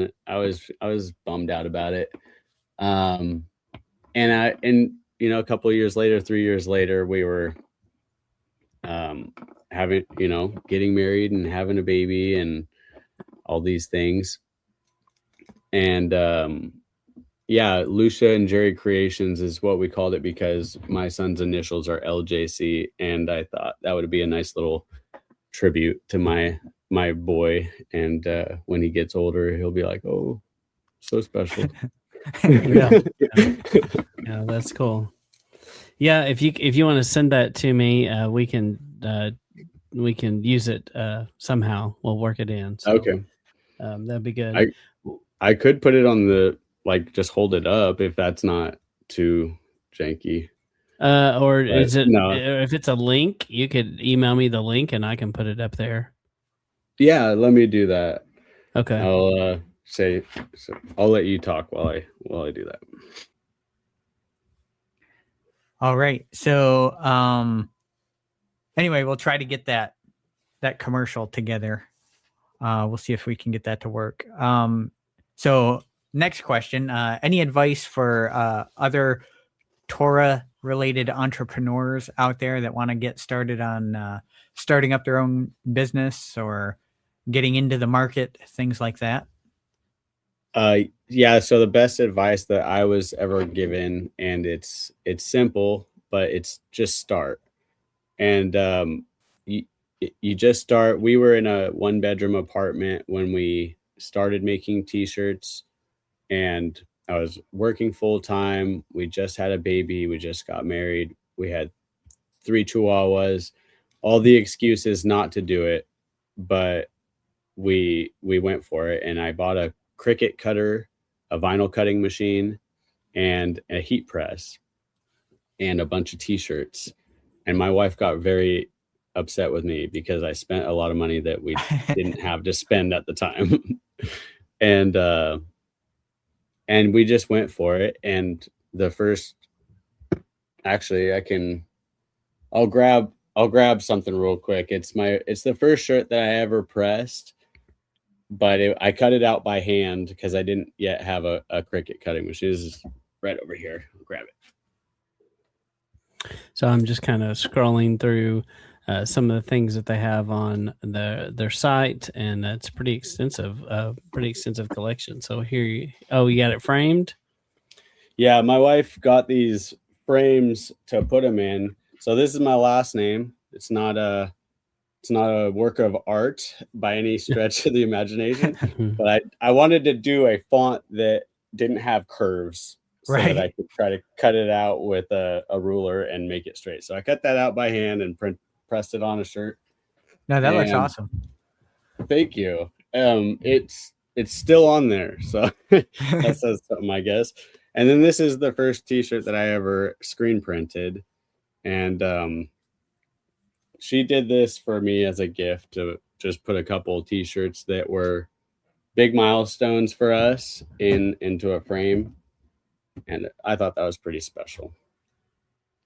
bummed out about it. And a couple of years later, 3 years later, we were getting married and having a baby and all these things. And Lucia and Jerry Creations is what we called it because my son's initials are LJC, and I thought that would be a nice little tribute to my boy. And when he gets older, he'll be like, oh, so special. Yeah, that's cool. Yeah, if you want to send that to me, we can use it somehow. We'll work it in. So, okay, that'd be good. I could put it on just hold it up if that's not too janky. Or is it? No. If it's a link, you could email me the link and I can put it up there. Yeah, let me do that. Okay. I'll let you talk while I do that. All right. So anyway, we'll try to get that commercial together. We'll see if we can get that to work. So next question, any advice for other Torah related entrepreneurs out there that want to get started on starting up their own business or getting into the market, things like that? So the best advice that I was ever given, and it's simple, but it's just start. And you just start. We were in a 1-bedroom apartment when we started making t-shirts, and I was working full time. We just had a baby. We just got married. We had 3 chihuahuas, all the excuses not to do it, but we went for it. And I bought a Cricut cutter, a vinyl cutting machine, and a heat press, and a bunch of t-shirts. And my wife got very upset with me because I spent a lot of money that we didn't have to spend at the time. And we just went for it. And the first, actually, I'll grab something real quick. It's the first shirt that I ever pressed, but I cut it out by hand because I didn't yet have a Cricut cutting machine. This is right over here. I'll grab it. So I'm just kind of scrolling through some of the things that they have on their site, and it's pretty extensive collection. So here, you got it framed? Yeah, my wife got these frames to put them in. So this is my last name. It's not a work of art by any stretch of the imagination, but I wanted to do a font that didn't have curves, so that I could try to cut it out with a ruler and make it straight. So I cut that out by hand and pressed it on a shirt. No, that looks awesome. Thank you. It's still on there, so that says something, I guess. And then this is the first t-shirt that I ever screen printed, and she did this for me as a gift to just put a couple of t-shirts that were big milestones for us into a frame. And I thought that was pretty special.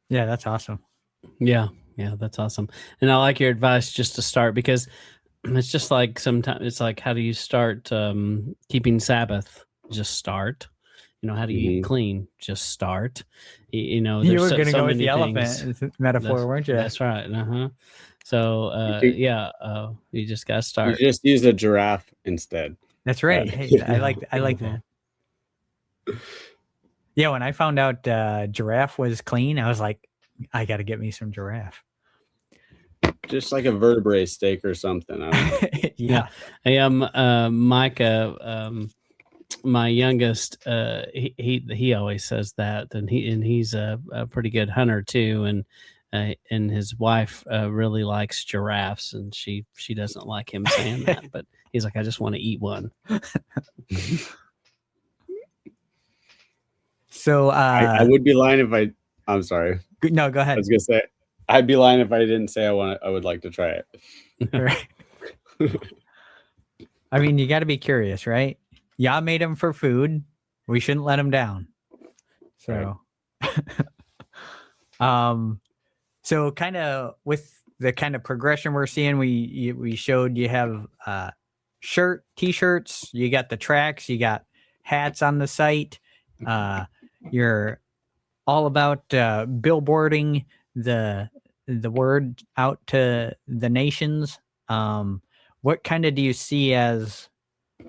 Yeah, that's awesome. Yeah, that's awesome. And I like your advice just to start, because it's just like sometimes it's like, how do you start keeping Sabbath? Just start. How do you eat clean? Just start. You were there's going to so go with many the things. elephant metaphor, weren't you? That's right. So you just got to You start. just use a giraffe instead. That's right. Hey, I like that. Yeah, when I found out giraffe was clean, I was like, I got to get me some giraffe. Just like a vertebrae steak or something. I don't know. Yeah. Hey, Micah, my youngest, he always says that, and he's a pretty good hunter too, and his wife really likes giraffes, and she doesn't like him saying that, but he's like, I just want to eat one. So I would be lying if I'm sorry. No, go ahead. I was gonna say I'd be lying if I didn't say I would like to try it. Right. I mean, you got to be curious, right? Yah made them for food. We shouldn't let them down. So, so kind of with the kind of progression we're seeing, we showed you have t-shirts, you got the tracks, you got hats on the site. You're all about billboarding the word out to the nations. What kind of do you see as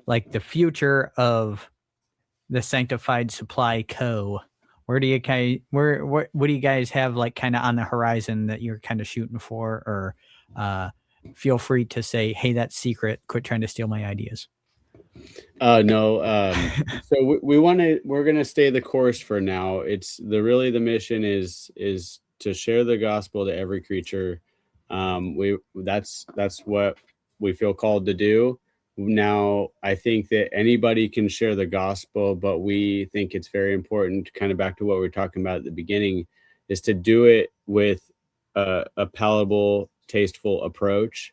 like the future of the Sanctified Supply Co? What do you guys have like kind of on the horizon that you're kind of shooting for? Or feel free to say, hey, that's secret. Quit trying to steal my ideas. No. So we're going to stay the course for now. The mission is to share the gospel to every creature. That's what we feel called to do. Now, I think that anybody can share the gospel, but we think it's very important, kind of back to what we were talking about at the beginning, is to do it with a palatable, tasteful approach.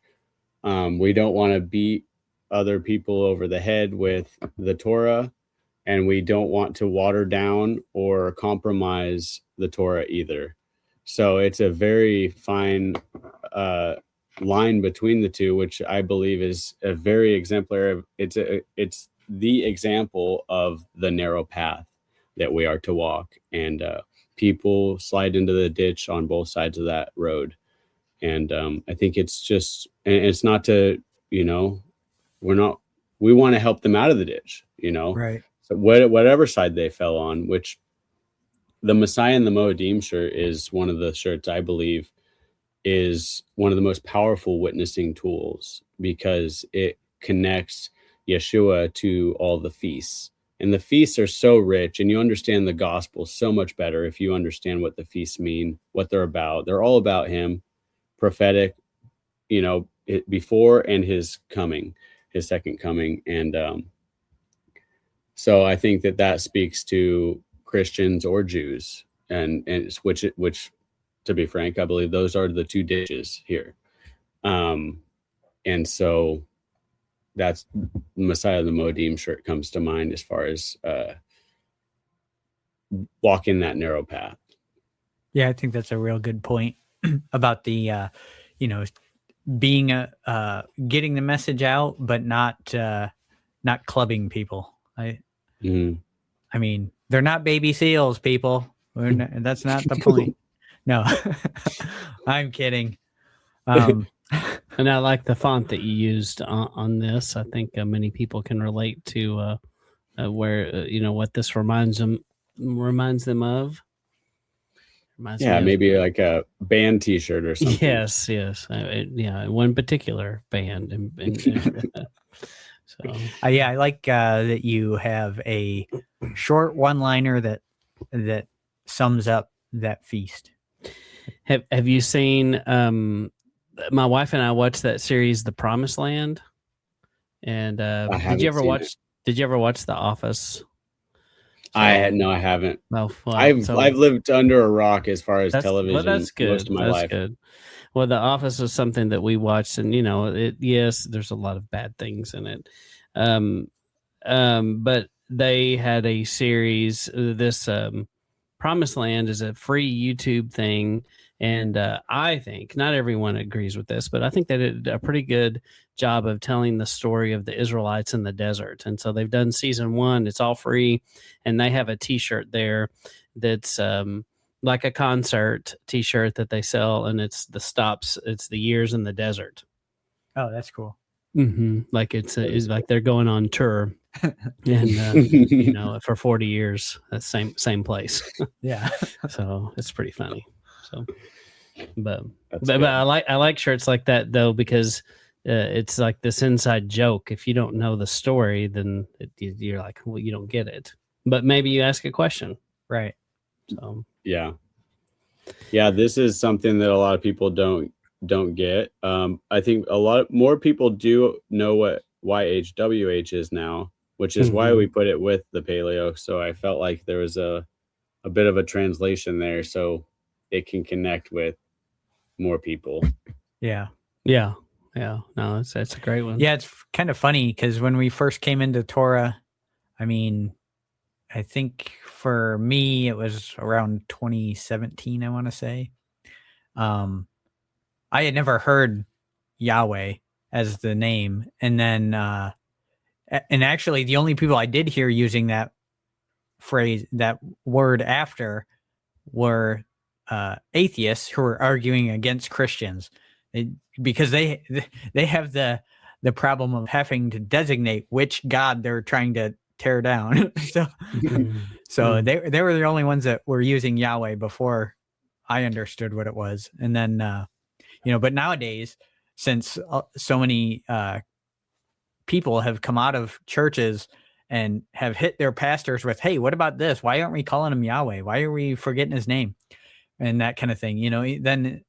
We don't want to beat other people over the head with the Torah, and we don't want to water down or compromise the Torah either. So it's a very fine line between the two, which I believe is a very exemplary. It's the example of the narrow path that we are to walk, and people slide into the ditch on both sides of that road. And I think it's not to, we want to help them out of the ditch, Right. So whatever side they fell on, which the Messiah and the Moedim shirt is one of the shirts I believe is one of the most powerful witnessing tools, because it connects Yeshua to all the feasts. And the feasts are so rich, and you understand the gospel so much better if you understand what the feasts mean, what they're about. They're all about him, prophetic, before and his coming, his second coming. And so I think that speaks to Christians or Jews, and which to be frank, I believe those are the two ditches here. And so that's Messiah the Moedim shirt comes to mind as far as walking that narrow path. Yeah, I think that's a real good point about the, being getting the message out, but not clubbing people. I mean, they're not baby seals, people. That's not the point. No, I'm kidding. And I like the font that you used on this. I think many people can relate to where what this reminds them of. Maybe like a band T-shirt or something. Yes. One particular band. So I like that you have a short one-liner that sums up that feast. Have you seen? My wife and I watched that series, The Promised Land, and did you ever watch The Office? I haven't. Well, I've lived under a rock as far as television. Well, that's good. Most of my life. Good. Well, The Office was something that we watched, and yes, there's a lot of bad things in it, but they had a series. This Promised Land is a free YouTube thing, And I think not everyone agrees with this, but I think they did a pretty good job of telling the story of the Israelites in the desert. And so they've done season 1. It's all free. And they have a T-shirt there that's like a concert T-shirt that they sell. And it's the years in the desert. Oh, that's cool. Mm-hmm. Like it's like they're going on tour. And for 40 years, that same place. Yeah. So it's pretty funny. So, but I like shirts like that though, because it's like this inside joke. If you don't know the story, then you're like, well, you don't get it. But maybe you ask a question, right? So yeah. This is something that a lot of people don't get. I think a lot more people do know what YHWH is now, which is why we put it with the paleo. So I felt like there was a bit of a translation there, so it can connect with more people. Yeah. No, that's a great one. Yeah, it's kind of funny because when we first came into Torah, I mean, I think for me it was around 2017, I want to say. I had never heard Yahweh as the name, and then and actually the only people I did hear using that phrase, that word after, were atheists who were arguing against Christians, because they have the problem of having to designate which God they're trying to tear down. So they were the only ones that were using Yahweh before I understood what it was. And then but nowadays, since so many people have come out of churches and have hit their pastors with, hey, what about this? Why aren't we calling him Yahweh? Why are we forgetting his name? And that kind of thing, then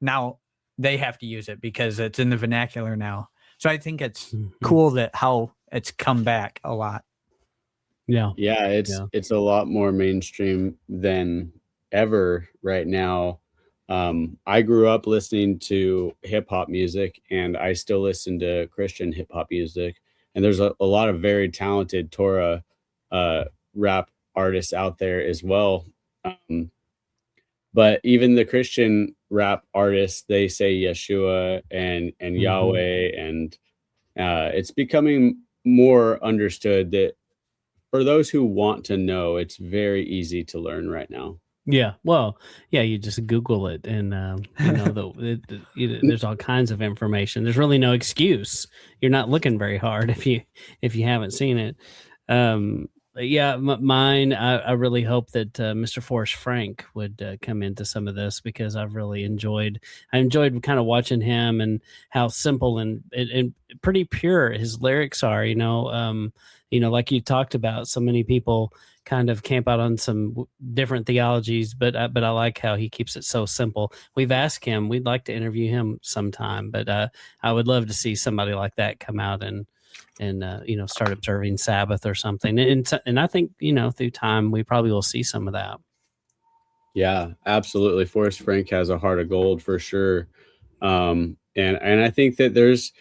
now they have to use it because it's in the vernacular now. So I think it's cool that how it's come back a lot. Yeah, it's a lot more mainstream than ever right now. I grew up listening to hip hop music, and I still listen to Christian hip hop music. And there's a lot of very talented Torah rap artists out there as well. But even the Christian rap artists, they say Yeshua and Yahweh, and it's becoming more understood that for those who want to know, it's very easy to learn right now. Yeah, well, yeah, you just Google it, and there's all kinds of information. There's really no excuse. You're not looking very hard if you haven't seen it. Mine. I really hope that Mr. Forrest Frank would come into some of this, because I've really enjoyed kind of watching him and how simple and pretty pure his lyrics are. Like you talked about, so many people kind of camp out on some different theologies, but I like how he keeps it so simple. We've asked him, we'd like to interview him sometime, but I would love to see somebody like that come out and start observing Sabbath or something. And I think, through time, we probably will see some of that. Yeah, absolutely. Forrest Frank has a heart of gold for sure. And I think that there's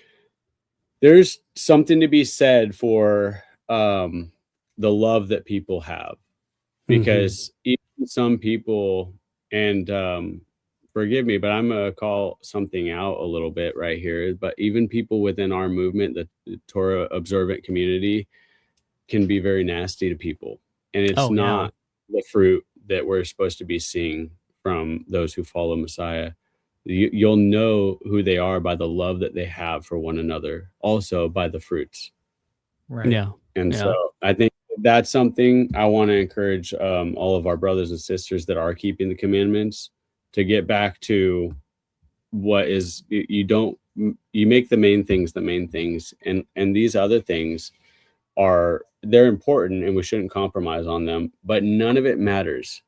something to be said for the love that people have, because even some people, and forgive me, but I'm gonna call something out a little bit right here, but even people within our movement, the Torah Observant community, can be very nasty to people, and it's not the fruit that we're supposed to be seeing from those who follow Messiah. You'll know who they are by the love that they have for one another, also by the fruits. Right. Yeah. And so I think that's something I want to encourage all of our brothers and sisters that are keeping the commandments to get back to what is, you make the main things, and these other things they're important, and we shouldn't compromise on them, but none of it matters.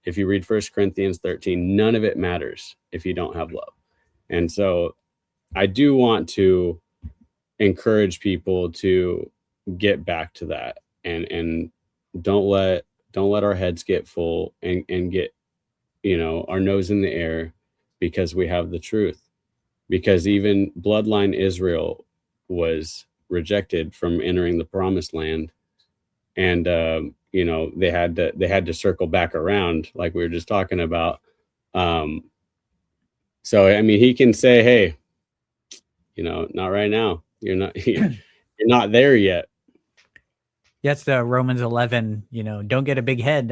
If you read 1 Corinthians 13, none of it matters if you don't have love. And so I do want to encourage people to get back to that, and don't let our heads get full and get our nose in the air because we have the truth, because even bloodline Israel was rejected from entering the promised land, and they had to circle back around, like we were just talking about, So, I mean, he can say, hey, not right now. You're not there yet. That's the Romans 11, don't get a big head.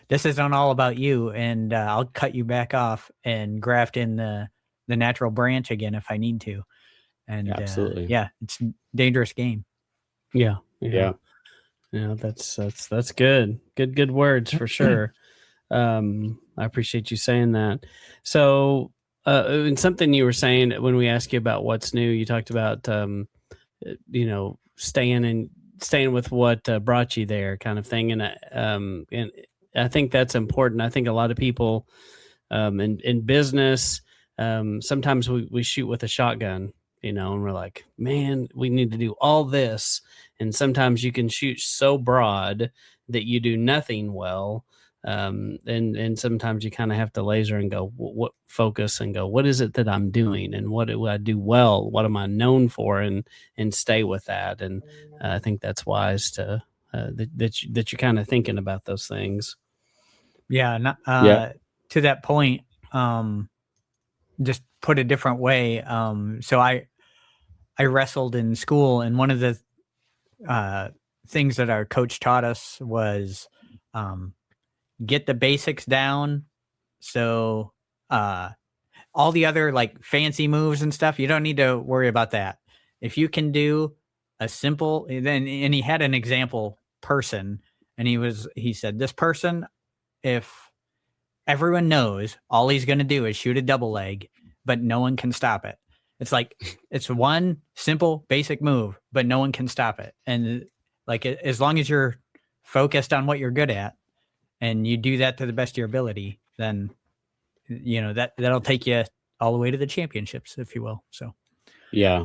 This isn't all about you, and I'll cut you back off and graft in the natural branch again if I need to. And absolutely. It's a dangerous game. Yeah. That's good. Good words for sure. I appreciate you saying that. So, and something you were saying when we asked you about what's new, you talked about, staying with what brought you there, kind of thing. And I think that's important. I think a lot of people in business, sometimes we shoot with a shotgun, and we're like, man, we need to do all this. And sometimes you can shoot so broad that you do nothing well. And sometimes you kind of have to laser and go, focus and go, what is it that I'm doing, and what do I do well? What am I known for? And stay with that. And I think that's wise to that you're kind of thinking about those things. Yeah. To that point, just put a different way. So I wrestled in school, and one of the things that our coach taught us was get the basics down. So all the other like fancy moves and stuff, you don't need to worry about that. If you can do a simple, and he had an example person, and he said, this person, if everyone knows all he's going to do is shoot a double leg, but no one can stop it. It's like, it's one simple basic move, but no one can stop it. And like, as long as you're focused on what you're good at and you do that to the best of your ability, then, that'll take you all the way to the championships, if you will. So, yeah,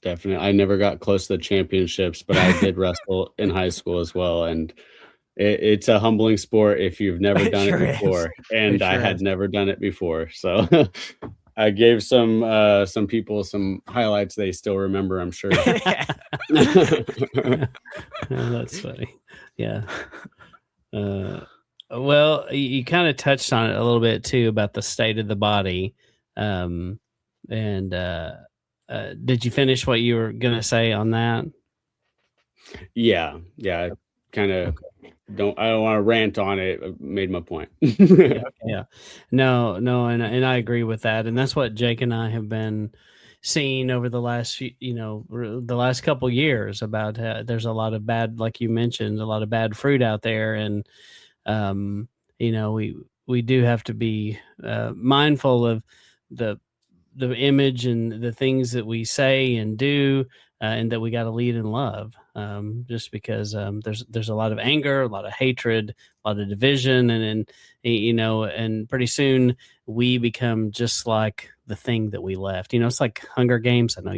definitely. I never got close to the championships, but I did wrestle in high school as well. And it's a humbling sport if you've never done it before. And I had never done it before. So I gave some people some highlights they still remember, I'm sure. Oh, that's funny. Yeah. Well, you kind of touched on it a little bit too about the state of the body. And did you finish what you were going to say on that? Yeah. I kind of I don't want to rant on it. I made my point. Yeah. No. And I agree with that. And that's what Jake and I have been seeing over the last few, the last couple of years about there's a lot of bad, like you mentioned, a lot of bad fruit out there. And, we do have to be mindful of the image and the things that we say and do, and that we got to lead in love, just because there's a lot of anger, a lot of hatred, a lot of division, and pretty soon we become just like the thing that we left. It's like Hunger Games. I know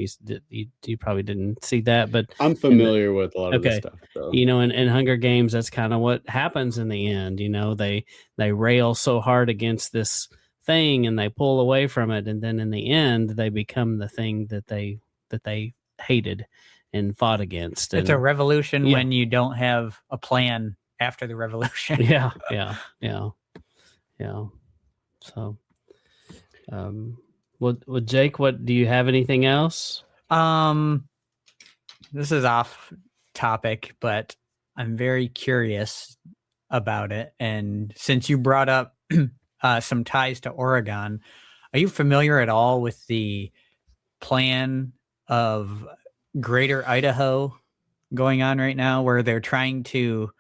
you probably didn't see that, but I'm familiar with a lot of this stuff. So. In Hunger Games, that's kind of what happens in the end. They rail so hard against this thing and they pull away from it, and then in the end they become the thing that they hated and fought against. It's a revolution when you don't have a plan after the revolution. Yeah. So well, Jake, what do you have anything else? This is off topic, but I'm very curious about it. And since you brought up some ties to Oregon, are you familiar at all with the plan of Greater Idaho going on right now, where they're trying to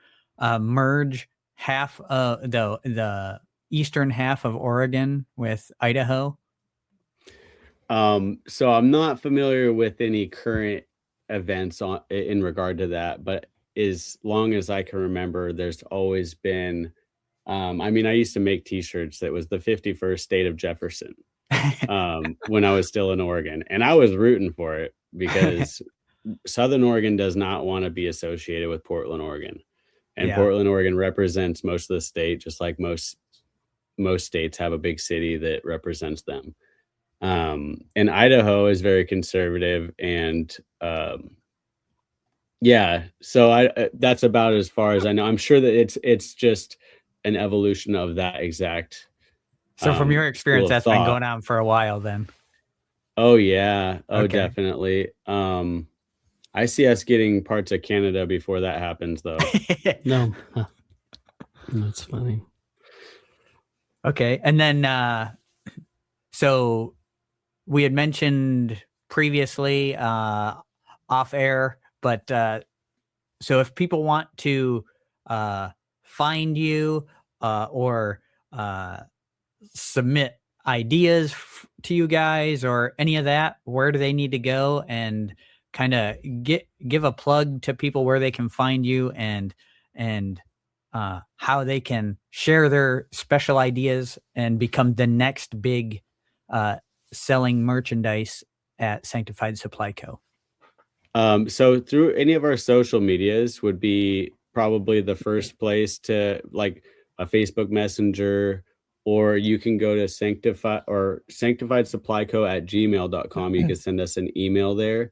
merge half of the eastern half of Oregon with Idaho? So I'm not familiar with any current events in regard to that, but as long as I can remember, there's always been, I used to make t-shirts that was the 51st state of Jefferson when I was still in Oregon, and I was rooting for it because Southern Oregon does not want to be associated with Portland, Oregon. And Portland, Oregon represents most of the state, just like most states have a big city that represents them. And Idaho is very conservative, and so that's about as far as I know. I'm sure that it's just an evolution of that exact So from your experience, school of that's been thought. going on for a while then. Oh yeah. Oh, Okay. definitely. I see us getting parts of Canada before that happens, though. No, huh. That's funny. Okay. And then, so we had mentioned previously off air, but so if people want to find you or submit ideas to you guys or any of that, where do they need to go, and kind of give a plug to people where they can find you and how they can share their special ideas and become the next big selling merchandise at Sanctified Supply Co. So through any of our social medias would be probably the first place, to like a Facebook Messenger, or you can go to Sanctified Supply Co at gmail.com. You can send us an email there.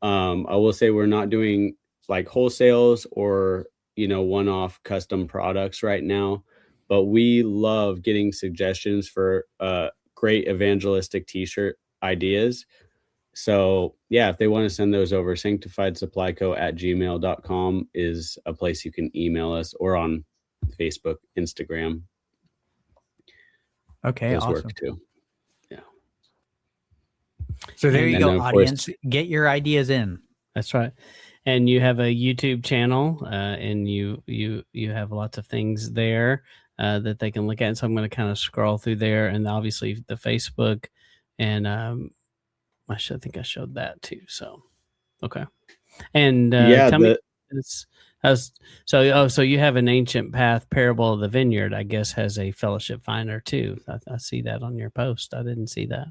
I will say we're not doing like wholesales or, one-off custom products right now, but we love getting suggestions for great evangelistic t-shirt ideas. So yeah, if they want to send those over, sanctifiedsupplyco at gmail.com is a place you can email us, or on Facebook, Instagram. Okay, those awesome. work too. Yeah. So there And you then, go, of audience. course- Get your ideas in. That's right. And you have a YouTube channel, and you have lots of things there that they can look at. And so I'm going to kind of scroll through there, and obviously the Facebook, and I think I showed that too. So, okay. And Yeah, tell me, so you have an Ancient Path Parable of the Vineyard, I guess, has a fellowship finder too. I see that on your post. I didn't see that.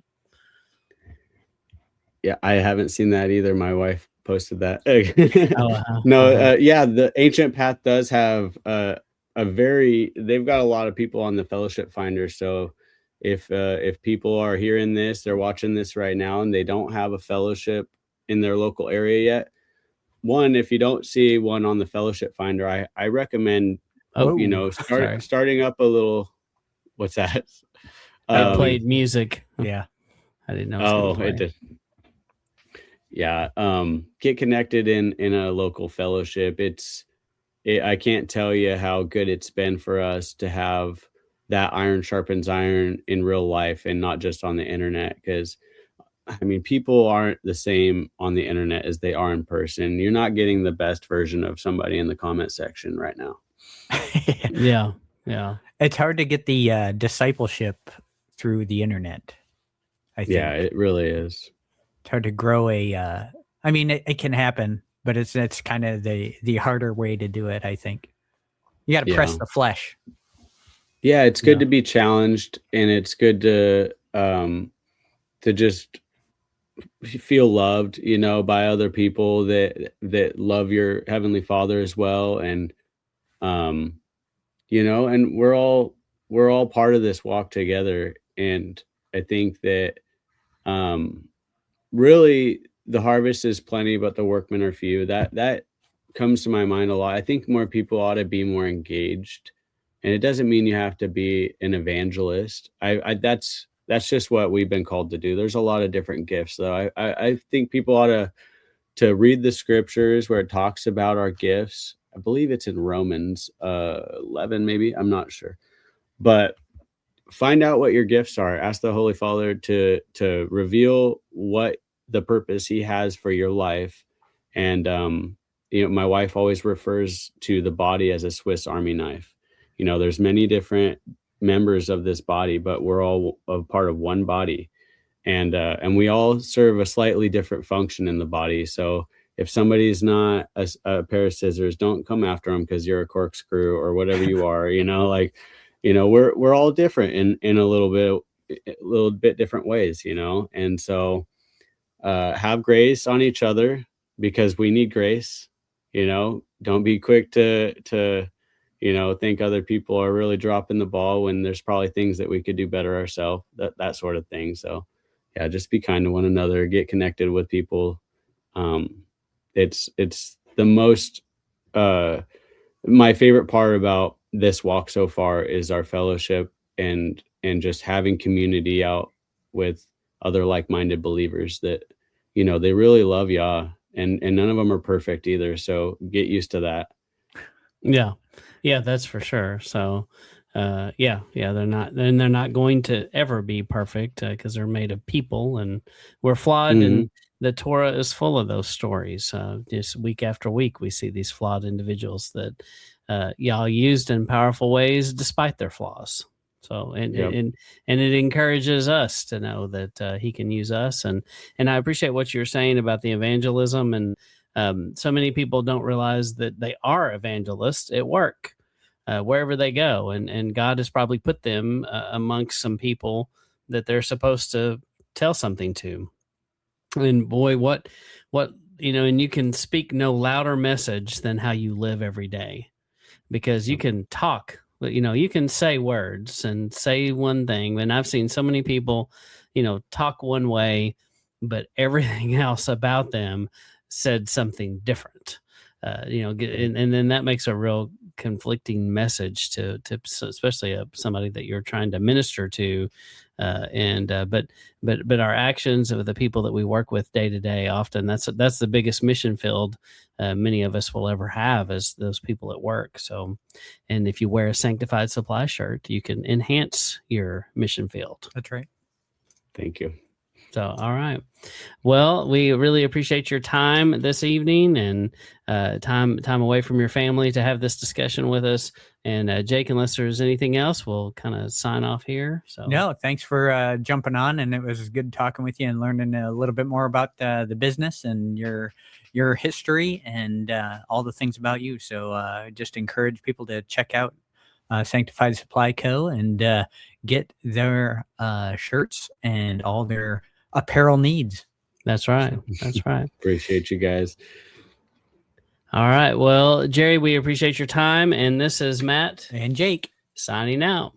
Yeah, I haven't seen that either. My wife posted that. Yeah, the Ancient Path does have they've got a lot of people on the fellowship finder. So if people are hearing this, they're watching this right now, and they don't have a fellowship in their local area yet, if you don't see one on the fellowship finder, I recommend starting up a little. What's that? It played music. Yeah, I didn't know. It did. Yeah, get connected in a local fellowship. I can't tell you how good it's been for us to have that iron sharpens iron in real life, and not just on the internet, because people aren't the same on the internet as they are in person. You're not getting the best version of somebody in the comment section right now. Yeah. It's hard to get the discipleship through the internet, I think. Yeah, it really is. It's hard to grow it can happen, but it's kind of the harder way to do it, I think. You got to press the flesh. Yeah, it's good to be challenged, and it's good to just feel loved, by other people that love your Heavenly Father as well. And and we're all part of this walk together. And I think that really the harvest is plenty, but the workmen are few. That comes to my mind a lot. I think more people ought to be more engaged, and it doesn't mean you have to be an evangelist. That's just what we've been called to do. There's a lot of different gifts, though. I think people ought to read the scriptures where it talks about our gifts. I believe it's in Romans 11, maybe. I'm not sure, but find out what your gifts are. Ask the Holy Father to reveal what the purpose He has for your life. And my wife always refers to the body as a Swiss Army knife. There's many different members of this body, but we're all a part of one body, and we all serve a slightly different function in the body. So if somebody's not a pair of scissors, don't come after them because you're a corkscrew or whatever you are. We're all different in a little bit different ways, and so have grace on each other, because we need grace. Don't be quick to think other people are really dropping the ball when there's probably things that we could do better ourselves, that sort of thing. So yeah, just be kind to one another, get connected with people. It's the most, my favorite part about this walk so far is our fellowship. and just having community out with other like-minded believers that, they really love Yah, and none of them are perfect either. So get used to that. Yeah. Yeah, that's for sure. So, they're not going to ever be perfect because they're made of people and we're flawed. Mhm. And the Torah is full of those stories. Just week after week, we see these flawed individuals that Yah used in powerful ways despite their flaws. So, and it encourages us to know that he can use us. And I appreciate what you're saying about the evangelism. And so many people don't realize that they are evangelists at work, wherever they go. And God has probably put them amongst some people that they're supposed to tell something to. And boy, what, and you can speak no louder message than how you live every day, because you can talk, you can say words and say one thing. And I've seen so many people, talk one way, but everything else about them said something different, and then that makes a real conflicting message to especially somebody that you're trying to minister to. But our actions of the people that we work with day to day, often that's the biggest mission field many of us will ever have, is those people at work. So, and if you wear a Sanctified Supply shirt, you can enhance your mission field. That's right. Thank you. So, all right. Well, we really appreciate your time this evening and time away from your family to have this discussion with us. And Jake, unless there's anything else, we'll kind of sign off here. So, no, thanks for jumping on, and it was good talking with you and learning a little bit more about the business and your history and all the things about you. So, just encourage people to check out Sanctified Supply Co. and get their shirts and all their apparel needs. That's right. That's right. Appreciate you guys. All right. Well, Jerry, we appreciate your time. And this is Matt And Jake signing out.